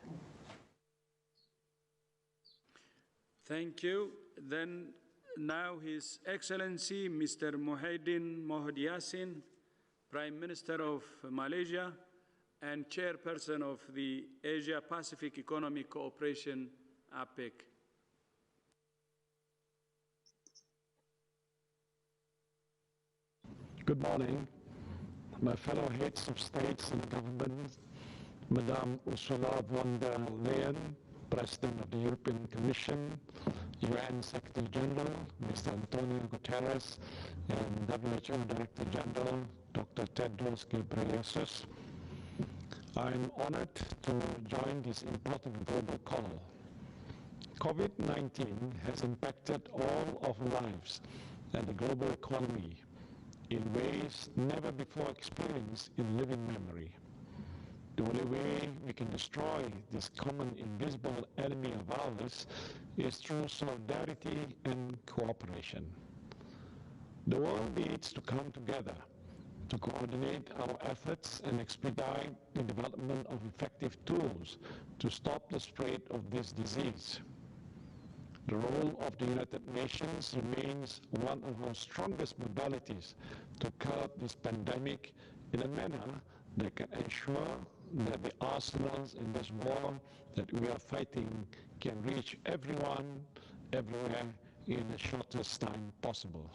Thank you. Then now His Excellency Mr. Muhyiddin Mohamed Yassin, Prime Minister of Malaysia and Chairperson of the Asia-Pacific Economic Cooperation, APEC. Good morning, my fellow heads of states and governments, Madame Ursula von der Leyen, President of the European Commission, UN Secretary General, Mr. Antonio Guterres, and WHO Director General, Dr. Tedros Ghebreyesus. I am honored to join this important global call. COVID-19 has impacted all of our lives and the global economy in ways never before experienced in living memory. The only way we can destroy this common invisible enemy of ours is through solidarity and cooperation. The world needs to come together to coordinate our efforts and expedite the development of effective tools to stop the spread of this disease. The role of the United Nations remains one of our strongest modalities to curb this pandemic in a manner that can ensure that the arsenals in this war that we are fighting can reach everyone, everywhere, in the shortest time possible.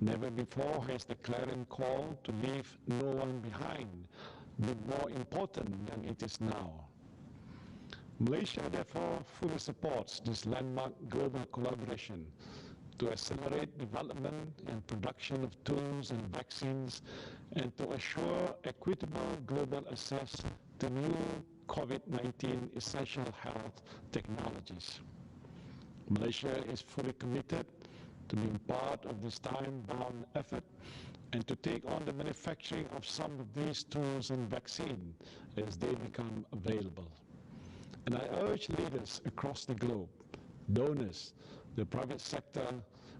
Never before has the clarion call to leave no one behind been more important than it is now. Malaysia therefore fully supports this landmark global collaboration to accelerate development and production of tools and vaccines and to assure equitable global access to new COVID-19 essential health technologies. Malaysia is fully committed to being part of this time-bound effort and to take on the manufacturing of some of these tools and vaccines as they become available. And I urge leaders across the globe, donors, the private sector,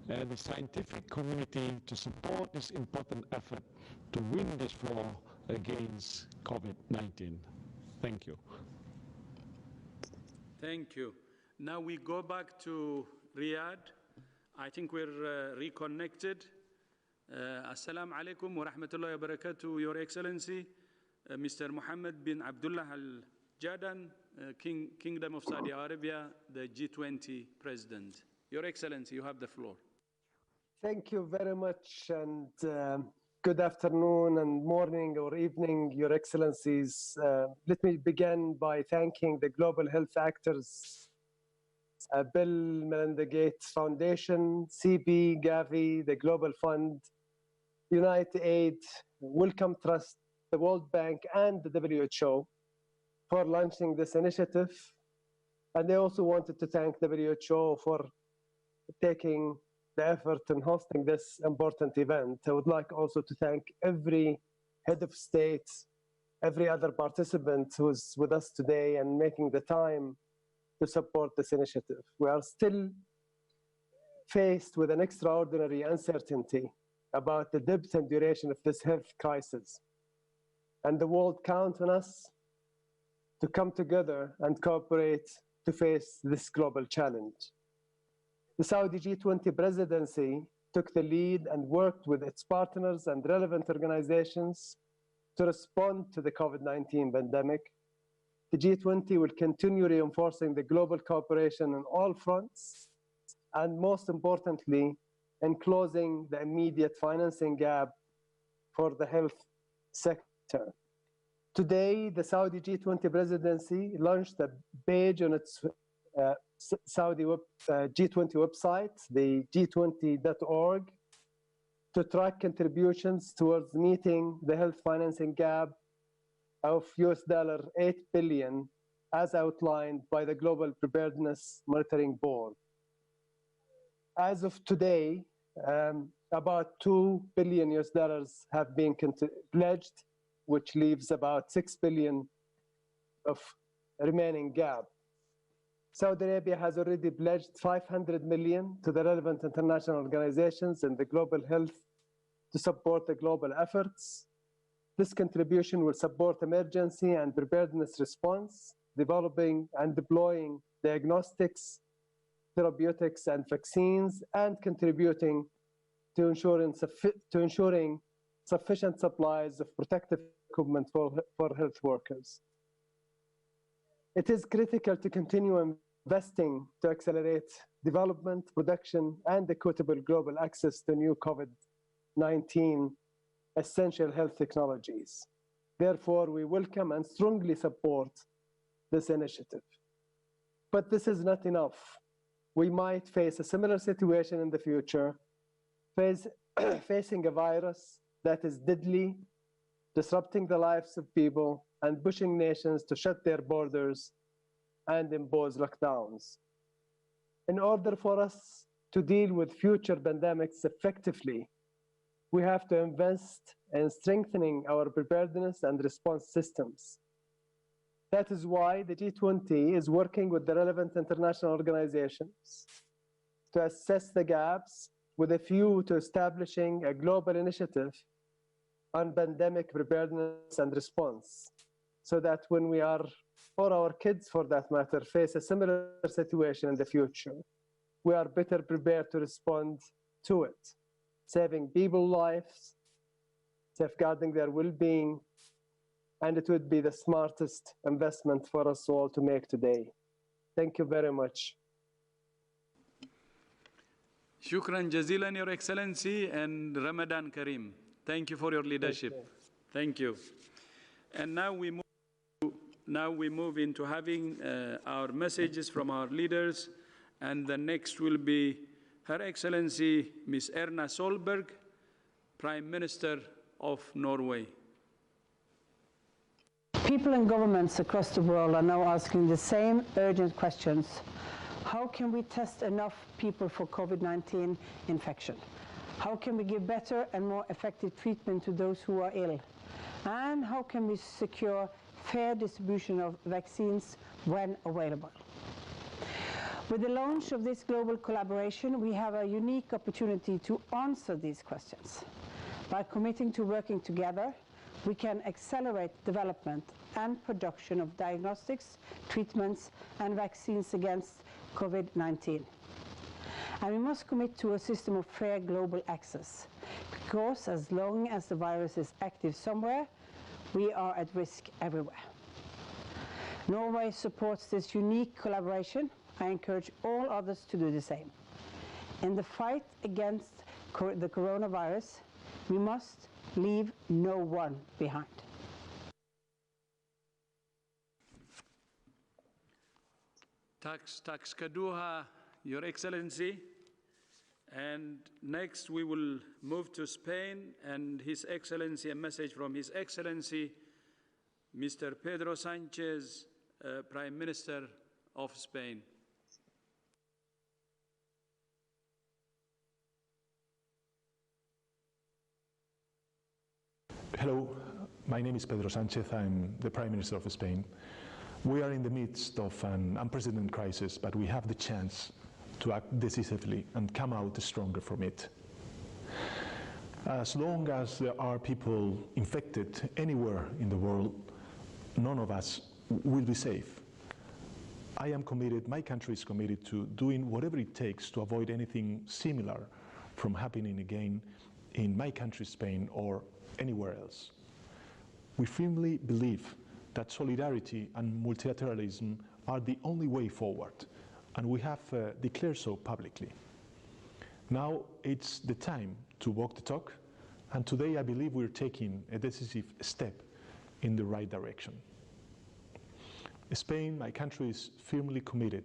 and the scientific community to support this important effort to win this war against COVID-19. Thank you. Thank you. Now we go back to Riyadh. I think we're reconnected. Assalamu alaikum wa rahmatullahi wa barakatuh, Your Excellency, Mr. Mohammed bin Abdullah Al Jadan, Kingdom of Saudi Arabia, the G20 President. Your Excellency, you have the floor. Thank you very much, and good afternoon and morning or evening, Your Excellencies. Let me begin by thanking the global health actors, Bill Melinda Gates Foundation, CB, Gavi, the Global Fund, UnitedAid, Wellcome Trust, the World Bank, and the WHO for launching this initiative. And I also wanted to thank WHO for taking the effort in hosting this important event. I would like also to thank every head of state, every other participant who's with us today and making the time to support this initiative. We are still faced with an extraordinary uncertainty about the depth and duration of this health crisis. And the world counts on us to come together and cooperate to face this global challenge. The Saudi G20 presidency took the lead and worked with its partners and relevant organizations to respond to the COVID-19 pandemic. The G20 will continue reinforcing the global cooperation on all fronts, and most importantly, in closing the immediate financing gap for the health sector. Today, the Saudi G20 presidency launched a page on its Saudi G20 website, the g20.org, to track contributions towards meeting the health financing gap of $8 billion as outlined by the Global Preparedness Monitoring Board. As of today, about $2 billion have been pledged, which leaves about $6 billion of remaining gap. Saudi Arabia has already pledged $500 million to the relevant international organizations in the global health to support the global efforts. This contribution will support emergency and preparedness response, developing and deploying diagnostics, therapeutics, and vaccines, and contributing to ensuring sufficient supplies of protective equipment for health workers. It is critical to continue investing to accelerate development, production, and equitable global access to new COVID-19 essential health technologies. Therefore, we welcome and strongly support this initiative. But this is not enough. We might face a similar situation in the future, facing a virus that is deadly, disrupting the lives of people, and pushing nations to shut their borders and impose lockdowns. In order for us to deal with future pandemics effectively, we have to invest in strengthening our preparedness and response systems. That is why the G20 is working with the relevant international organizations to assess the gaps with a view to establishing a global initiative on pandemic preparedness and response, so that when we are, or our kids for that matter, face a similar situation in the future, we are better prepared to respond to it, saving people's lives, safeguarding their well-being, and it would be the smartest investment for us all to make today. Thank you very much. Shukran jazilan, Your Excellency, and Ramadan Kareem. Thank you for your leadership. Thank you. And now we move into having our messages from our leaders, and the next will be Her Excellency Ms. Erna Solberg, Prime Minister of Norway. People and governments across the world are now asking the same urgent questions. How can we test enough people for COVID-19 infection? How can we give better and more effective treatment to those who are ill? And how can we secure fair distribution of vaccines when available? With the launch of this global collaboration, we have a unique opportunity to answer these questions. By committing to working together, we can accelerate development and production of diagnostics, treatments, and vaccines against COVID-19. And we must commit to a system of fair global access, because as long as the virus is active somewhere, we are at risk everywhere. Norway supports this unique collaboration. I encourage all others to do the same. In the fight against the coronavirus, we must leave no one behind. Tax Kaduha, Your Excellency. And next we will move to Spain and His Excellency, a message from His Excellency, Mr. Pedro Sanchez, Prime Minister of Spain. Hello, my name is Pedro Sanchez. I'm the Prime Minister of Spain. We are in the midst of an unprecedented crisis, but we have the chance to act decisively and come out stronger from it. As long as there are people infected anywhere in the world, none of us will be safe. I am committed, my country is committed to doing whatever it takes to avoid anything similar from happening again in my country, Spain, or anywhere else. We firmly believe that solidarity and multilateralism are the only way forward, and we have declared so publicly. Now it's the time to walk the talk, and today I believe we're taking a decisive step in the right direction. Spain, my country, is firmly committed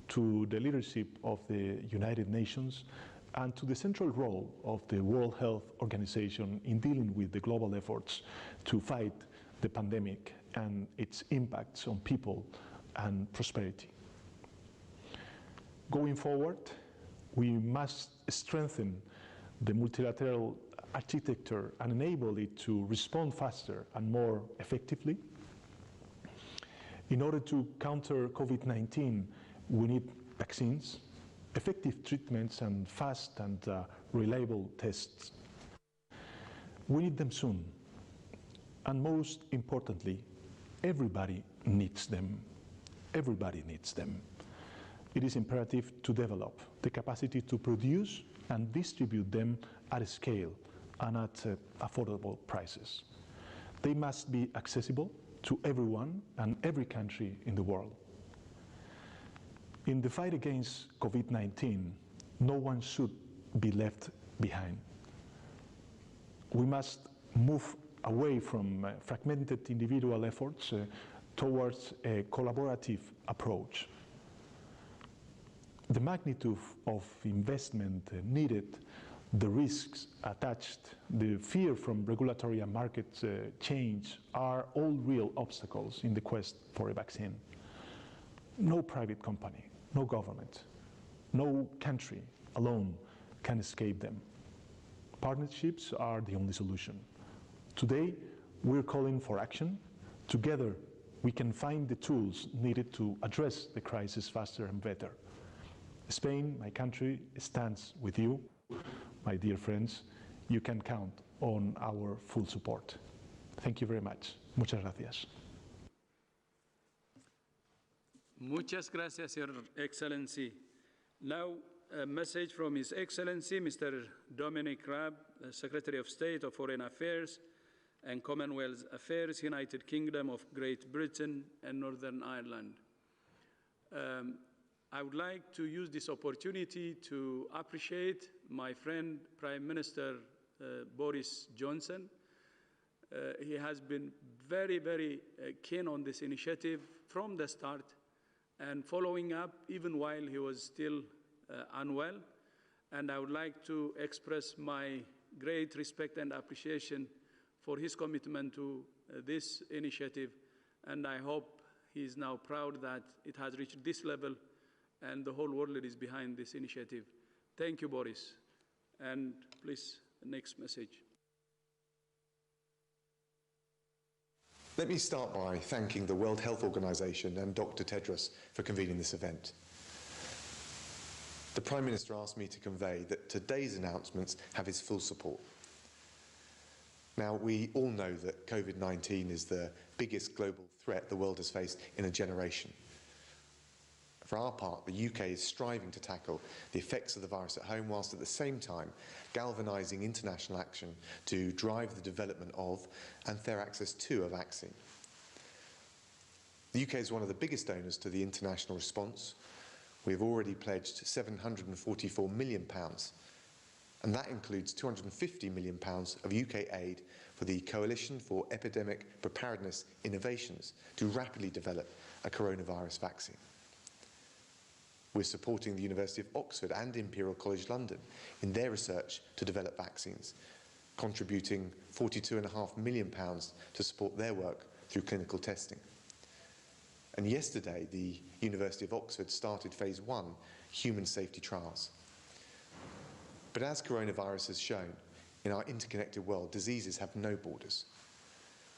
to the leadership of the United Nations and to the central role of the World Health Organization in dealing with the global efforts to fight the pandemic and its impacts on people and prosperity. Going forward, we must strengthen the multilateral architecture and enable it to respond faster and more effectively. In order to counter COVID-19, we need vaccines, effective treatments, and fast and reliable tests. We need them soon. And most importantly, everybody needs them. Everybody needs them. It is imperative to develop the capacity to produce and distribute them at a scale and at affordable prices. They must be accessible to everyone and every country in the world. In the fight against COVID-19, no one should be left behind. We must move away from fragmented individual efforts towards a collaborative approach. The magnitude of investment needed, the risks attached, the fear from regulatory and market change are all real obstacles in the quest for a vaccine. No private company, no government, no country alone can escape them. Partnerships are the only solution. Today, we're calling for action. Together, we can find the tools needed to address the crisis faster and better. Spain, my country, stands with you. My dear friends, you can count on our full support. Thank you very much. Muchas gracias. Muchas gracias, Your Excellency. Now, a message from His Excellency, Mr. Dominic Raab, Secretary of State of Foreign Affairs and Commonwealth Affairs, United Kingdom of Great Britain and Northern Ireland. I would like to use this opportunity to appreciate my friend, Prime Minister Boris Johnson. He has been very, very keen on this initiative from the start and following up even while he was still unwell. And I would like to express my great respect and appreciation for his commitment to this initiative. And I hope he is now proud that it has reached this level and the whole world is behind this initiative. Thank you, Boris. And please, next message. Let me start by thanking the World Health Organization and Dr. Tedros for convening this event. The Prime Minister asked me to convey that today's announcements have his full support. Now, we all know that COVID-19 is the biggest global threat the world has faced in a generation. For our part, the UK is striving to tackle the effects of the virus at home, whilst at the same time galvanising international action to drive the development of and fair access to a vaccine. The UK is one of the biggest donors to the international response. We have already pledged £744 million And that includes £250 million of UK aid for the Coalition for Epidemic Preparedness Innovations to rapidly develop a coronavirus vaccine. We're supporting the University of Oxford and Imperial College London in their research to develop vaccines, contributing £42.5 million to support their work through clinical testing. And yesterday, the University of Oxford started phase 1 human safety trials. But as coronavirus has shown, in our interconnected world, diseases have no borders.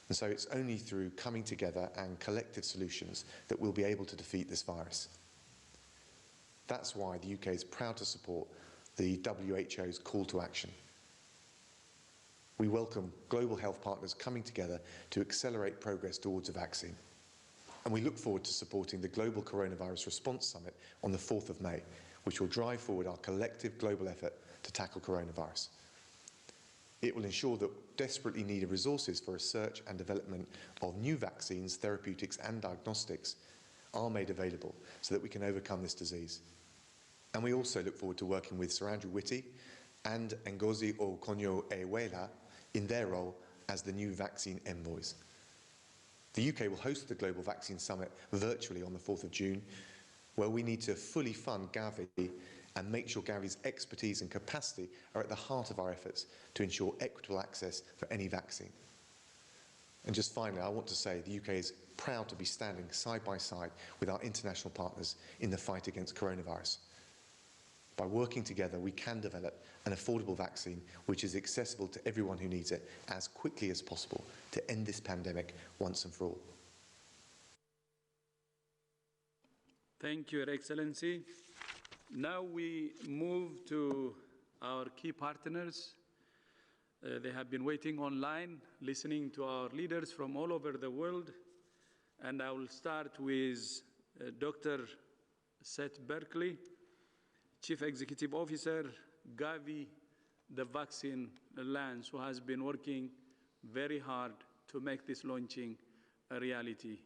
And so it's only through coming together and collective solutions that we'll be able to defeat this virus. That's why the UK is proud to support the WHO's call to action. We welcome global health partners coming together to accelerate progress towards a vaccine. And we look forward to supporting the Global Coronavirus Response Summit on the 4th of May, which will drive forward our collective global effort to tackle coronavirus. It will ensure that desperately needed resources for research and development of new vaccines, therapeutics and diagnostics are made available so that we can overcome this disease. And we also look forward to working with Sir Andrew Whitty and Ngozi Okonjo-Iweala in their role as the new vaccine envoys. The UK will host the Global Vaccine Summit virtually on the 4th of June, where we need to fully fund Gavi and make sure Gavi's expertise and capacity are at the heart of our efforts to ensure equitable access for any vaccine. And just finally, I want to say the UK is proud to be standing side by side with our international partners in the fight against coronavirus. By working together, we can develop an affordable vaccine which is accessible to everyone who needs it as quickly as possible to end this pandemic once and for all. Thank you, Your Excellency. Now we move to our key partners. They have been waiting online, listening to our leaders from all over the world. And I will start with Dr. Seth Berkley, Chief Executive Officer, Gavi, the Vaccine Alliance, who has been working very hard to make this launching a reality.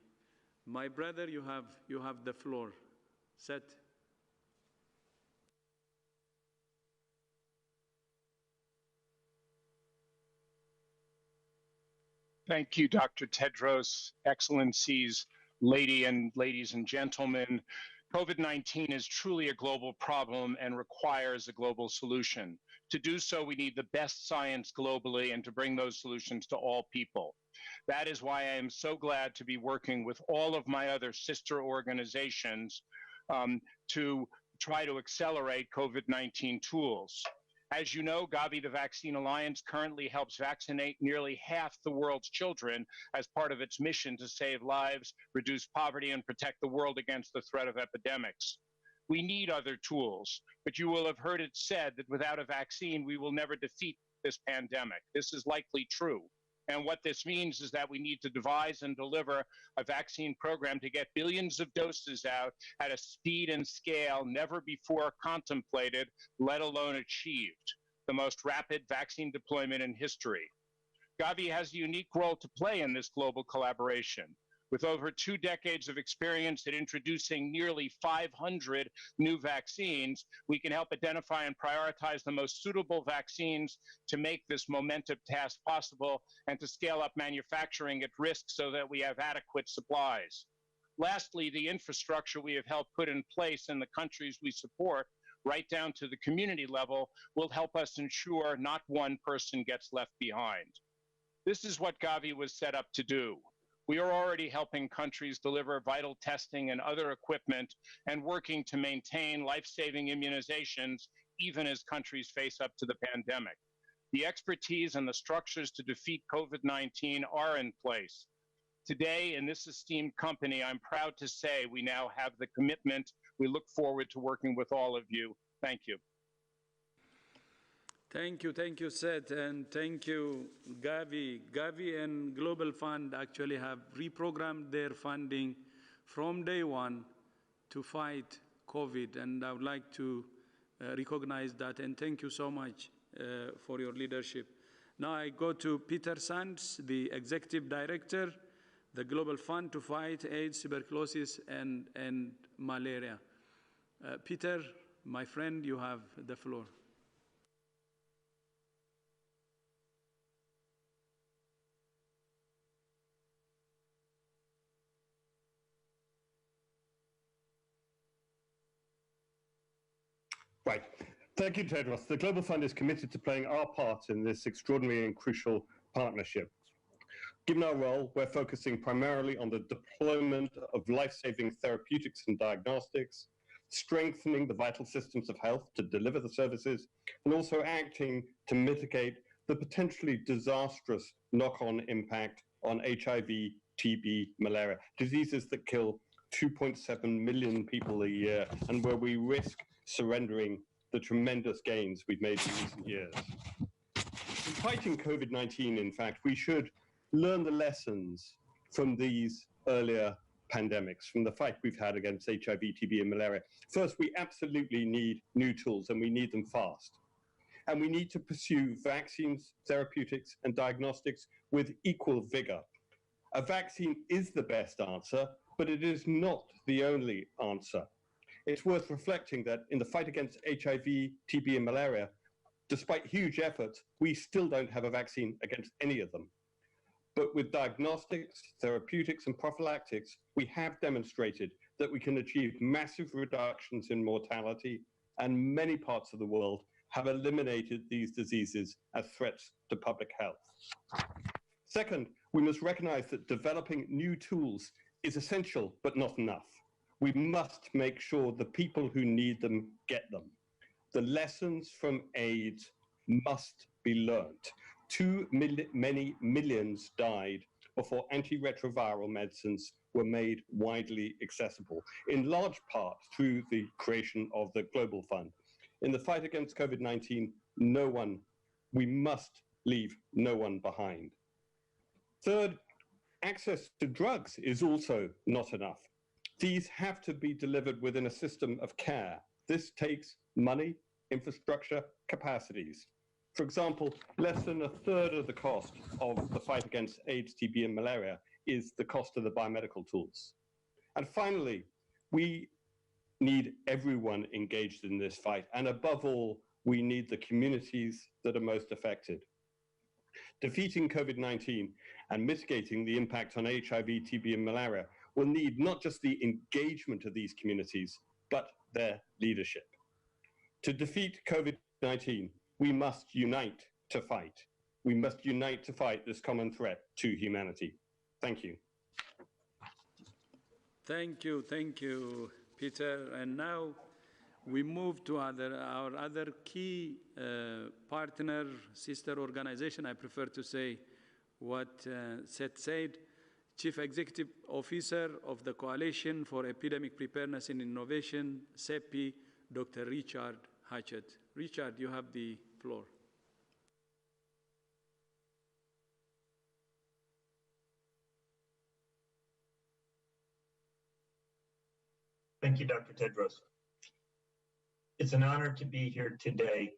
My brother, you have the floor. Seth. Thank you, Dr. Tedros, Excellencies, ladies and gentlemen. COVID-19 is truly a global problem and requires a global solution. To do so, we need the best science globally and to bring those solutions to all people. That is why I am so glad to be working with all of my other sister organizations to try to accelerate COVID-19 tools. As you know, Gavi, the Vaccine Alliance, currently helps vaccinate nearly half the world's children as part of its mission to save lives, reduce poverty, and protect the world against the threat of epidemics. We need other tools, but you will have heard it said that without a vaccine, we will never defeat this pandemic. This is likely true. And what this means is that we need to devise and deliver a vaccine program to get billions of doses out at a speed and scale never before contemplated, let alone achieved, the most rapid vaccine deployment in history. Gavi has a unique role to play in this global collaboration. With over 2 decades of experience at introducing nearly 500 new vaccines, we can help identify and prioritize the most suitable vaccines to make this momentous task possible and to scale up manufacturing at risk so that we have adequate supplies. Lastly, the infrastructure we have helped put in place in the countries we support, right down to the community level, will help us ensure not one person gets left behind. This is what Gavi was set up to do. We are already helping countries deliver vital testing and other equipment and working to maintain life-saving immunizations even as countries face up to the pandemic. The expertise and the structures to defeat COVID-19 are in place. Today, in this esteemed company, I'm proud to say we now have the commitment. We look forward to working with all of you. Thank you. Thank you, Seth, and thank you, Gavi. Gavi and Global Fund actually have reprogrammed their funding from day one to fight COVID, and I would like to recognize that, and thank you so much for your leadership. Now I go to Peter Sands, the Executive Director, the Global Fund to fight AIDS, tuberculosis, and malaria. Peter, my friend, you have the floor. Right. Thank you, Tedros. The Global Fund is committed to playing our part in this extraordinary and crucial partnership. Given our role, we're focusing primarily on the deployment of life-saving therapeutics and diagnostics, strengthening the vital systems of health to deliver the services, and also acting to mitigate the potentially disastrous knock-on impact on HIV, TB, malaria, diseases that kill 2.7 million people a year, and where we risk surrendering the tremendous gains we've made in recent years. In fighting COVID-19, in fact, we should learn the lessons from these earlier pandemics, from the fight we've had against HIV, TB, and malaria. First, we absolutely need new tools, and we need them fast. And we need to pursue vaccines, therapeutics, and diagnostics with equal vigor. A vaccine is the best answer, but it is not the only answer. It's worth reflecting that in the fight against HIV, TB, and malaria, despite huge efforts, we still don't have a vaccine against any of them. But with diagnostics, therapeutics, and prophylactics, we have demonstrated that we can achieve massive reductions in mortality, and many parts of the world have eliminated these diseases as threats to public health. Second, we must recognize that developing new tools is essential, but not enough. We must make sure the people who need them get them. The lessons from AIDS must be learned. Too many millions died before antiretroviral medicines were made widely accessible, in large part through the creation of the Global Fund. In the fight against COVID-19, we must leave no one behind. Third, access to drugs is also not enough. These have to be delivered within a system of care. This takes money, infrastructure, capacities. For example, less than a third of the cost of the fight against AIDS, TB, and malaria is the cost of the biomedical tools. And finally, we need everyone engaged in this fight. And above all, we need the communities that are most affected. Defeating COVID-19 and mitigating the impact on HIV, TB, and malaria will need not just the engagement of these communities, but their leadership. To defeat COVID-19, we must unite to fight. We must unite to fight this common threat to humanity. Thank you. Thank you, Peter. And now we move to our other key partner, sister organization. I prefer to say what Seth said, Chief Executive Officer of the Coalition for Epidemic Preparedness and Innovation, CEPI, Dr. Richard Hatchett. Richard, you have the floor. Thank you, Dr. Tedros. It's an honor to be here today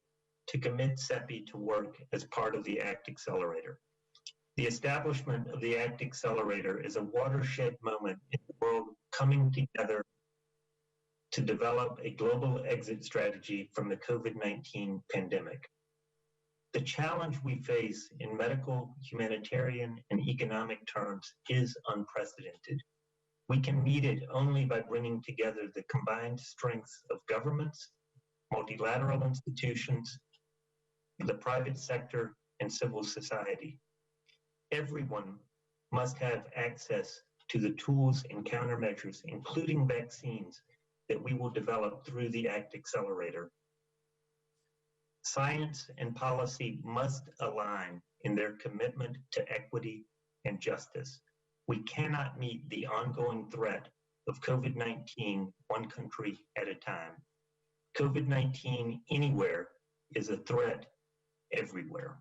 to commit CEPI to work as part of the ACT Accelerator. The establishment of the ACT Accelerator is a watershed moment in the world coming together to develop a global exit strategy from the COVID-19 pandemic. The challenge we face in medical, humanitarian, and economic terms is unprecedented. We can meet it only by bringing together the combined strengths of governments, multilateral institutions, the private sector, and civil society. Everyone must have access to the tools and countermeasures, including vaccines, that we will develop through the ACT Accelerator. Science and policy must align in their commitment to equity and justice. We cannot meet the ongoing threat of COVID-19 one country at a time. COVID-19 anywhere is a threat everywhere.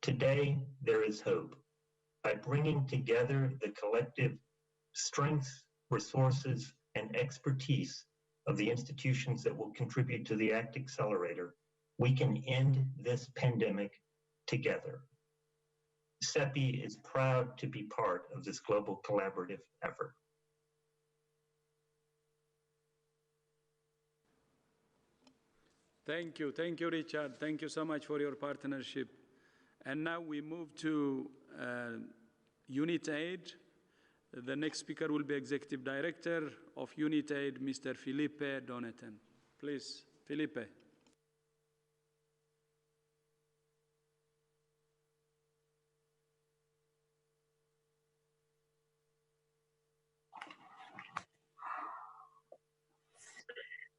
Today, there is hope. By bringing together the collective strengths, resources, and expertise of the institutions that will contribute to the ACT Accelerator, we can end this pandemic together. CEPI is proud to be part of this global collaborative effort. Thank you, Richard. Thank you so much for your partnership. And now we move to UNITAID. The next speaker will be Executive Director of UNITAID, Mr. Felipe Donetan. Please. Felipe.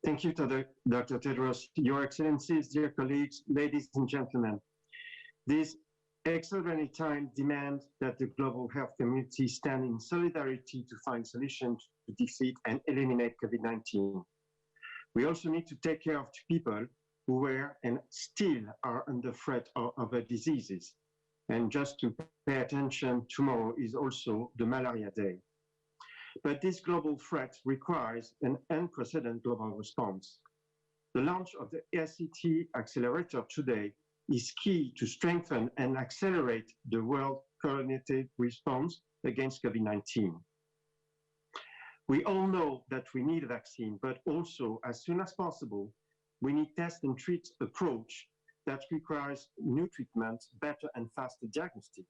Thank you to Dr. Tedros, Your Excellencies, dear colleagues, ladies and gentlemen. These extraordinary times demand that the global health community stand in solidarity to find solutions to defeat and eliminate COVID-19. We also need to take care of people who were and still are under threat of other diseases. And just to pay attention, tomorrow is also the Malaria Day. But this global threat requires an unprecedented global response. The launch of the ACT Accelerator today is key to strengthen and accelerate the world coordinated response against COVID-19. We all know that we need a vaccine, but also, as soon as possible, we need test and treat approach that requires new treatments, better and faster diagnostic.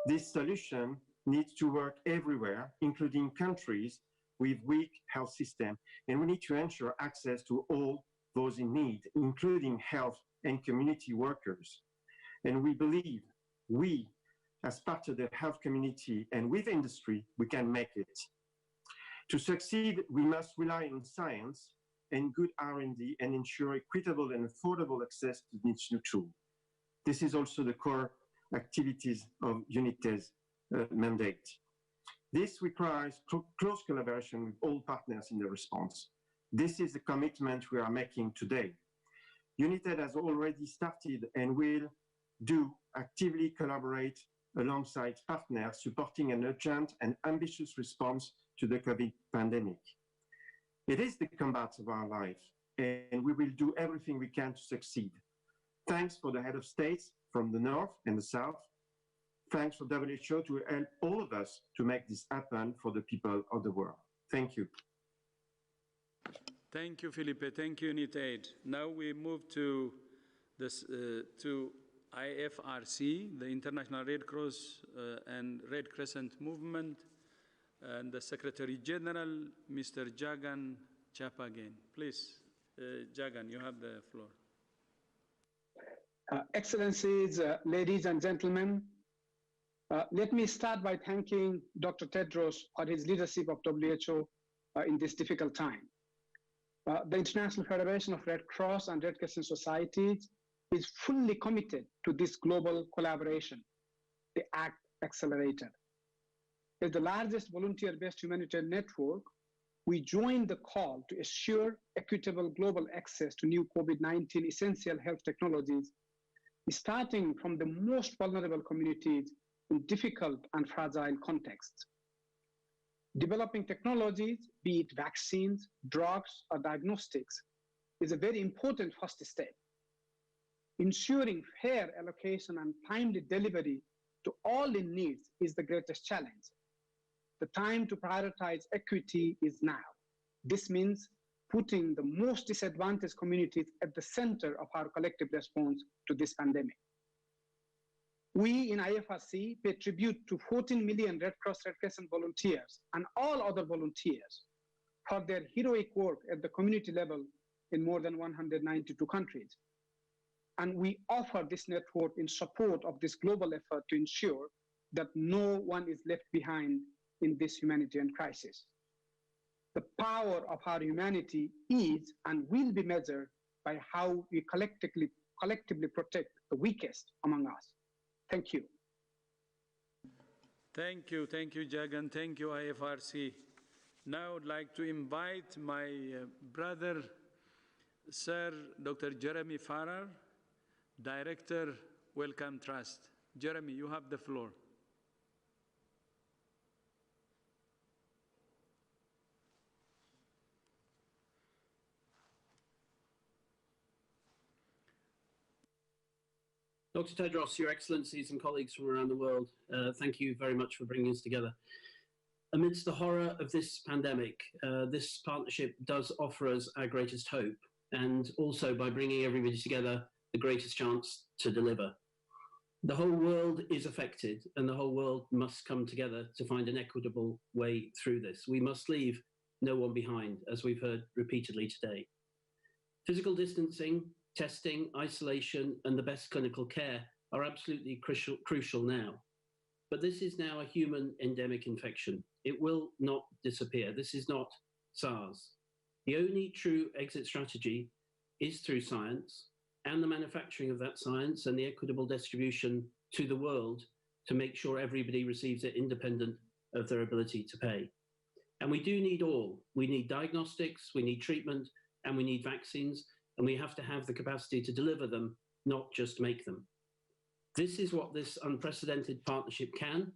This solution needs to work everywhere, including countries with weak health systems, and we need to ensure access to all those in need, including health and community workers. And we believe we, as part of the health community and with industry, we can make it. To succeed, we must rely on science and good R&D and ensure equitable and affordable access to this new tool. This is also the core activities of UNITE's mandate. This requires close collaboration with all partners in the response. This is the commitment we are making today. UNITED has already started and will actively collaborate alongside partners supporting an urgent and ambitious response to the COVID pandemic. It is the combat of our life, and we will do everything we can to succeed. Thanks for the head of states from the north and the south. Thanks for WHO to help all of us to make this happen for the people of the world. Thank you. Thank you, Felipe. Thank you, UNITAID. Now we move to this to IFRC, the International Red Cross and Red Crescent Movement, and the Secretary General, Mr. Jagan Chapagain. Please, Jagan, you have the floor. Excellencies, ladies and gentlemen, let me start by thanking Dr. Tedros for his leadership of WHO in this difficult time. The International Federation of Red Cross and Red Crescent Societies is fully committed to this global collaboration, the ACT Accelerator. As the largest volunteer-based humanitarian network, we join the call to assure equitable global access to new COVID-19 essential health technologies, starting from the most vulnerable communities in difficult and fragile contexts. Developing technologies, be it vaccines, drugs, or diagnostics, is a very important first step. Ensuring fair allocation and timely delivery to all in need is the greatest challenge. The time to prioritize equity is now. This means putting the most disadvantaged communities at the center of our collective response to this pandemic. We in IFRC pay tribute to 14 million Red Cross Red Crescent volunteers and all other volunteers for their heroic work at the community level in more than 192 countries. And we offer this network in support of this global effort to ensure that no one is left behind in this humanitarian crisis. The power of our humanity is and will be measured by how we collectively protect the weakest among us. Thank you. Thank you, Jagan. Thank you, IFRC. Now I'd like to invite my brother, Sir Dr. Jeremy Farah, Director, Wellcome Trust. Jeremy, you have the floor. Dr. Tedros, Your Excellencies and colleagues from around the world, thank you very much for bringing us together. Amidst the horror of this pandemic, this partnership does offer us our greatest hope, and also by bringing everybody together, the greatest chance to deliver. The whole world is affected, and the whole world must come together to find an equitable way through this. We must leave no one behind, as we've heard repeatedly today. Physical distancing, testing, isolation, and the best clinical care are absolutely crucial now. But this is now a human endemic infection. It will not disappear. This is not SARS. The only true exit strategy is through science and the manufacturing of that science and the equitable distribution to the world to make sure everybody receives it independent of their ability to pay. And we do need all. We need diagnostics, we need treatment, and we need vaccines, and we have to have the capacity to deliver them, not just make them. This is what this unprecedented partnership can,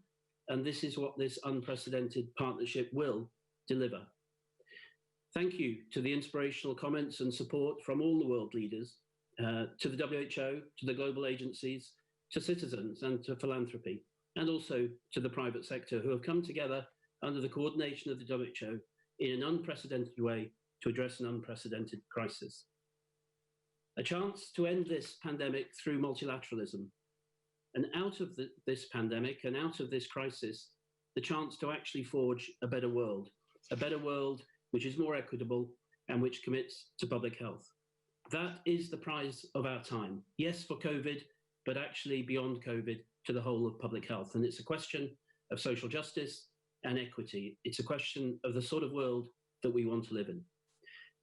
and this is what this unprecedented partnership will deliver. Thank you to the inspirational comments and support from all the world leaders, to the WHO, to the global agencies, to citizens and to philanthropy, and also to the private sector who have come together under the coordination of the WHO in an unprecedented way to address an unprecedented crisis. A chance to end this pandemic through multilateralism. And out of this pandemic and out of this crisis, the chance to actually forge a better world which is more equitable and which commits to public health. That is the prize of our time. Yes, for COVID, but actually beyond COVID to the whole of public health. And it's a question of social justice and equity. It's a question of the sort of world that we want to live in.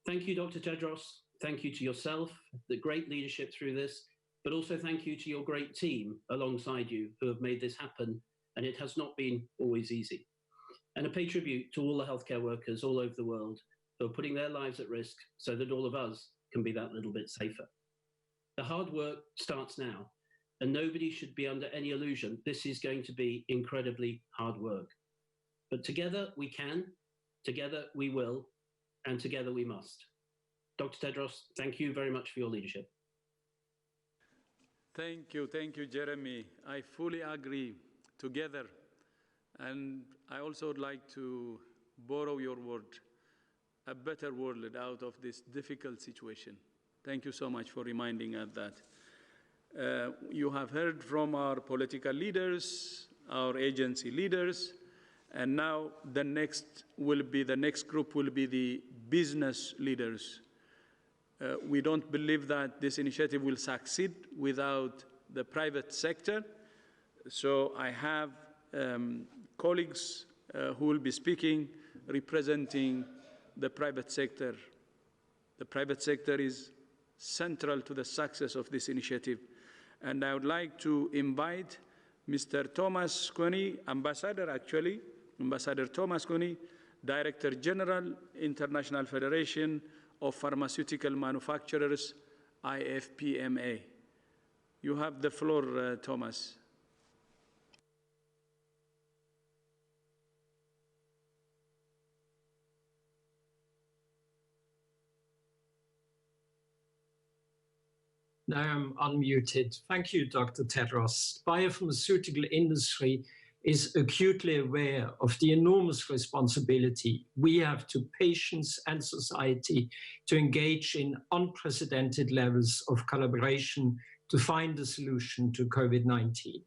Thank you, Dr. Tedros. Thank you to yourself, the great leadership through this, but also thank you to your great team alongside you who have made this happen. And it has not been always easy. And I pay tribute to all the healthcare workers all over the world who are putting their lives at risk so that all of us can be that little bit safer. The hard work starts now, and nobody should be under any illusion this is going to be incredibly hard work. But together we can, together we will, and together we must. Dr. Tedros, thank you very much for your leadership. Thank you, Jeremy. I fully agree. Together. And I also would like to borrow your word, a better world out of this difficult situation. Thank you so much for reminding us that. You have heard from our political leaders, our agency leaders, and now the next group will be the business leaders. We don't believe that this initiative will succeed without the private sector. So I have colleagues who will be speaking representing the private sector. The private sector is central to the success of this initiative. And I would like to invite Mr. Thomas Coney, Ambassador Thomas Coney, Director General, International Federation of Pharmaceutical Manufacturers, IFPMA. You have the floor, Thomas. Now I'm unmuted. Thank you, Dr. Tedros. The biopharmaceutical industry is acutely aware of the enormous responsibility we have to patients and society to engage in unprecedented levels of collaboration to find a solution to COVID-19.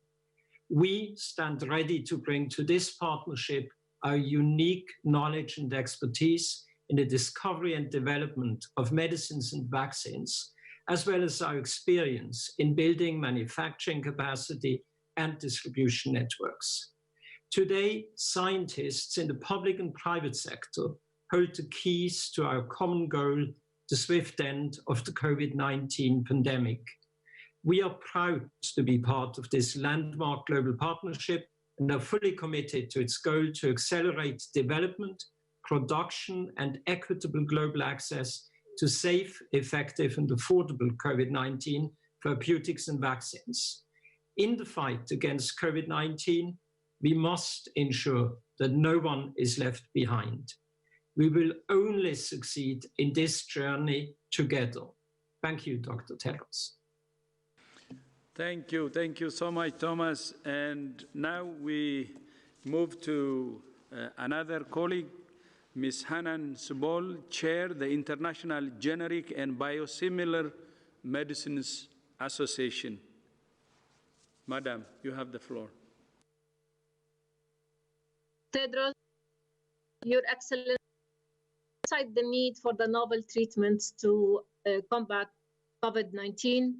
We stand ready to bring to this partnership our unique knowledge and expertise in the discovery and development of medicines and vaccines, as well as our experience in building manufacturing capacity and distribution networks. Today, scientists in the public and private sector hold the keys to our common goal, the swift end of the COVID-19 pandemic. We are proud to be part of this landmark global partnership and are fully committed to its goal to accelerate development, production, and equitable global access to safe, effective, and affordable COVID-19 therapeutics and vaccines. In the fight against COVID-19, we must ensure that no one is left behind. We will only succeed in this journey together. Thank you, Dr. Tedros. Thank you so much, Thomas. And now we move to another colleague, Ms. Hanan Subol, Chair, the International Generic and Biosimilar Medicines Association. Madam, you have the floor. Tedros, Your Excellency, alongside the need for the novel treatments to combat COVID-19.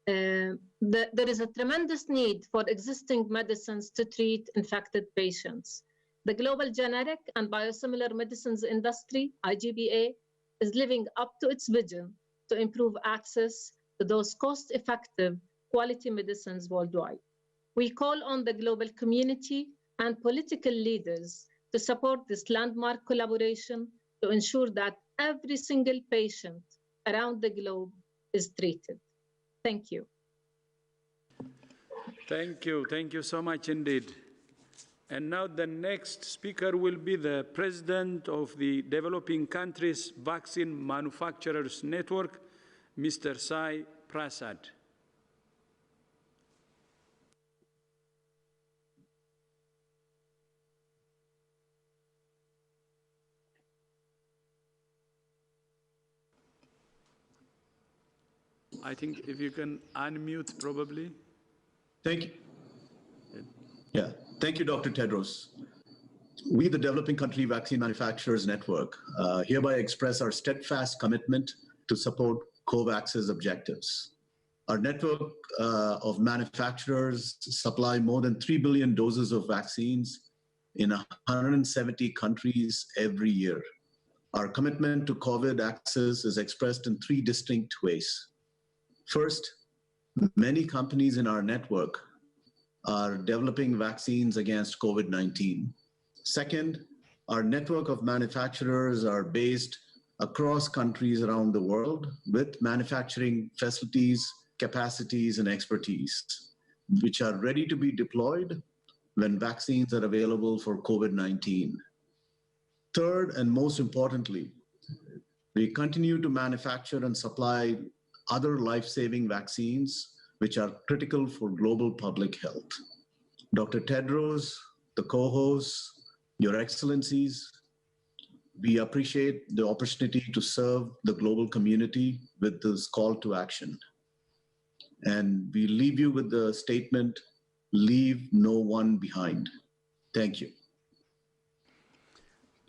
There is a tremendous need for existing medicines to treat infected patients. The global generic and biosimilar medicines industry, IGBA, is living up to its vision to improve access to those cost-effective quality medicines worldwide. We call on the global community and political leaders to support this landmark collaboration to ensure that every single patient around the globe is treated. Thank you. Thank you. Thank you so much indeed. And now the next speaker will be the President of the Developing Countries Vaccine Manufacturers Network, Mr. Sai Prasad. I think if you can unmute probably. Thank you. Yeah, thank you, Dr. Tedros. We, the Developing Country Vaccine Manufacturers Network, hereby express our steadfast commitment to support COVAX's objectives. Our network of manufacturers supply more than 3 billion doses of vaccines in 170 countries every year. Our commitment to COVID access is expressed in 3 distinct ways. First, many companies in our network are developing vaccines against COVID-19. Second, our network of manufacturers are based across countries around the world with manufacturing facilities, capacities, and expertise, which are ready to be deployed when vaccines are available for COVID-19. Third, and most importantly, we continue to manufacture and supply other life-saving vaccines which are critical for global public health. Dr. Tedros, the co-hosts, Your Excellencies, we appreciate the opportunity to serve the global community with this call to action. And we leave you with the statement, leave no one behind. Thank you.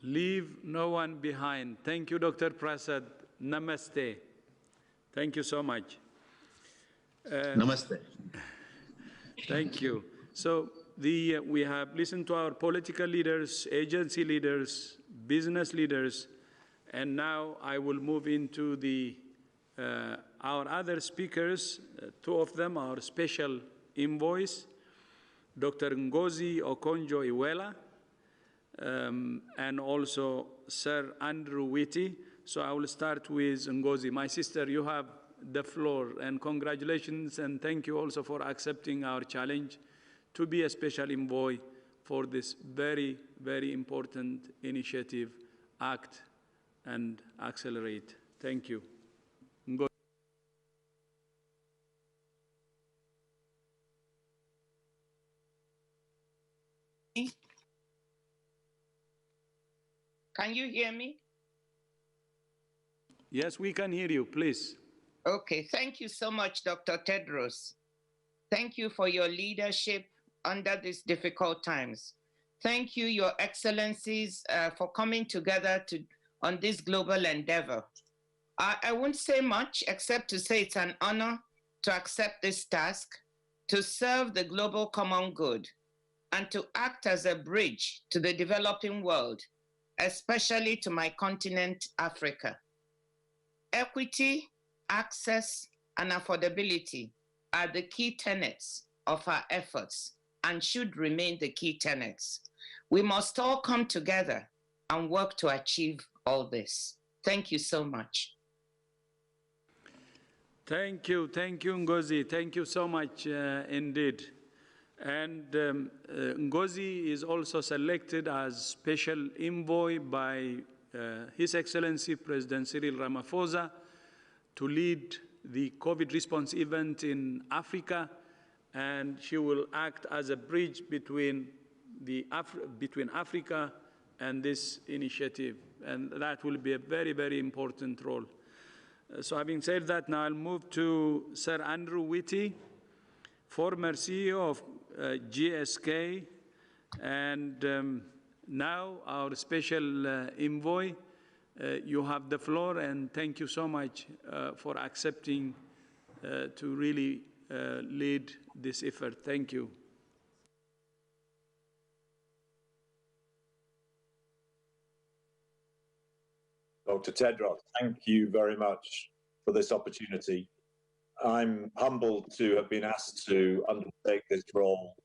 Leave no one behind. Thank you, Dr. Prasad. Namaste. Thank you so much. Namaste. Thank you. So we have listened to our political leaders, agency leaders, business leaders, and now I will move into our other speakers. 2 of them are special envoys, Dr. Ngozi Okonjo-Iweala, and also Sir Andrew Whitty. So I will start with Ngozi. My sister, you have the floor, and congratulations, and thank you also for accepting our challenge to be a special envoy for this very, very important initiative, ACT and Accelerate. Thank you. Ngozi. Can you hear me? Yes, we can hear you, please. Okay, thank you so much, Dr. Tedros. Thank you for your leadership under these difficult times. Thank you, Your Excellencies, for coming together on this global endeavor. I won't say much except to say it's an honor to accept this task, to serve the global common good, and to act as a bridge to the developing world, especially to my continent, Africa. Equity, access, and affordability are the key tenets of our efforts and should remain the key tenets. We must all come together and work to achieve all this. Thank you so much. Thank you, Ngozi. Thank you so much indeed. And Ngozi is also selected as special envoy by His Excellency President Cyril Ramaphosa to lead the COVID response event in Africa, and she will act as a bridge between Africa and this initiative, and that will be a very, very important role. So having said that, now I'll move to Sir Andrew Whitty, former CEO of GSK, and now our special envoy You have the floor, and thank you so much for accepting to really lead this effort. Thank you. Dr. Tedros, thank you very much for this opportunity. I'm humbled to have been asked to undertake this role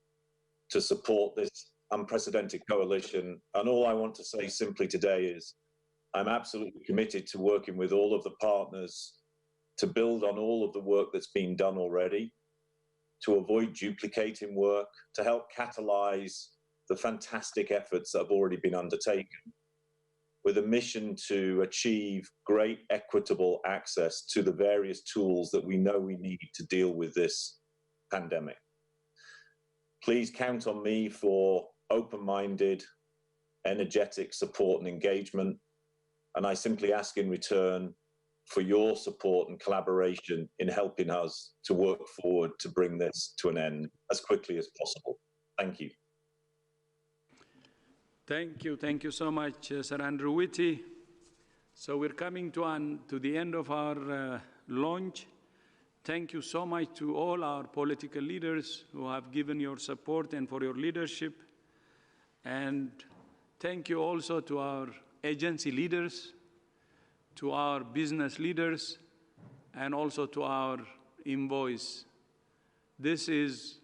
to support this unprecedented coalition. And all I want to say simply today is I'm absolutely committed to working with all of the partners to build on all of the work that's been done already, to avoid duplicating work, to help catalyze the fantastic efforts that have already been undertaken, with a mission to achieve great equitable access to the various tools that we know we need to deal with this pandemic. Please count on me for open-minded, energetic support and engagement. And I simply ask in return for your support and collaboration in helping us to work forward to bring this to an end as quickly as possible. Thank you. Thank you so much, Sir Andrew Whitty. So we're coming to the end of our launch. Thank you so much to all our political leaders who have given your support and for your leadership. And thank you also to our agency leaders, to our business leaders, and also to our envoys. This is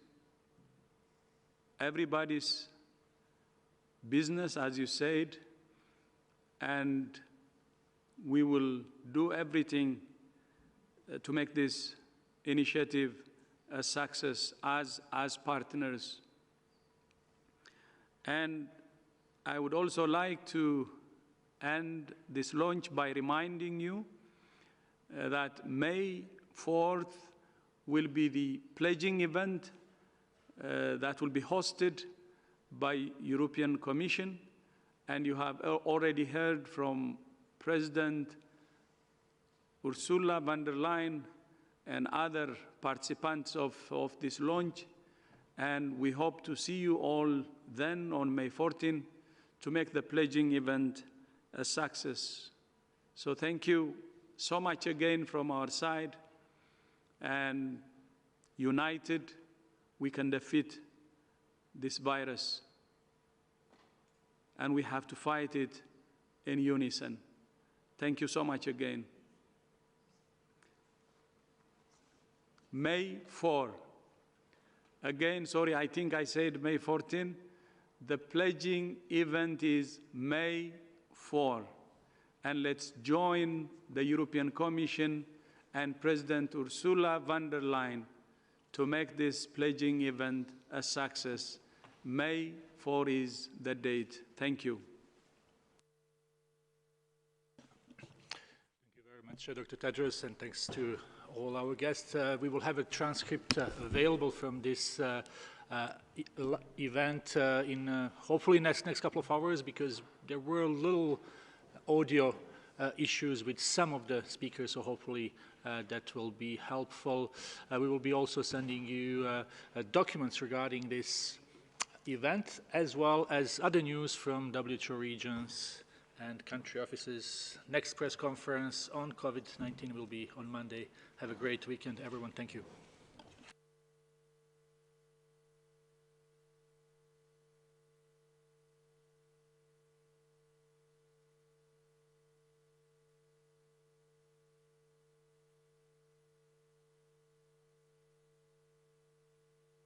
everybody's business, as you said, and we will do everything to make this initiative a success as partners. And I would also like to end this launch by reminding you that May 4th will be the pledging event that will be hosted by European Commission, and you have already heard from President Ursula von der Leyen and other participants of this launch, and we hope to see you all then on May 14 to make the pledging event a success. So thank you so much again from our side, and united we can defeat this virus, and we have to fight it in unison. Thank you so much again. May 4. Again, sorry, I think I said May 14. The pledging event is May 4. And let's join the European Commission and President Ursula von der Leyen to make this pledging event a success. May 4 is the date. Thank you. Thank you very much, Dr. Tedros, and thanks to all our guests. We will have a transcript available from this event in hopefully next couple of hours, because there were little audio issues with some of the speakers, so hopefully that will be helpful. We will be also sending you documents regarding this event, as well as other news from WHO regions and country offices. Next press conference on COVID-19 will be on Monday. Have a great weekend, everyone. Thank you.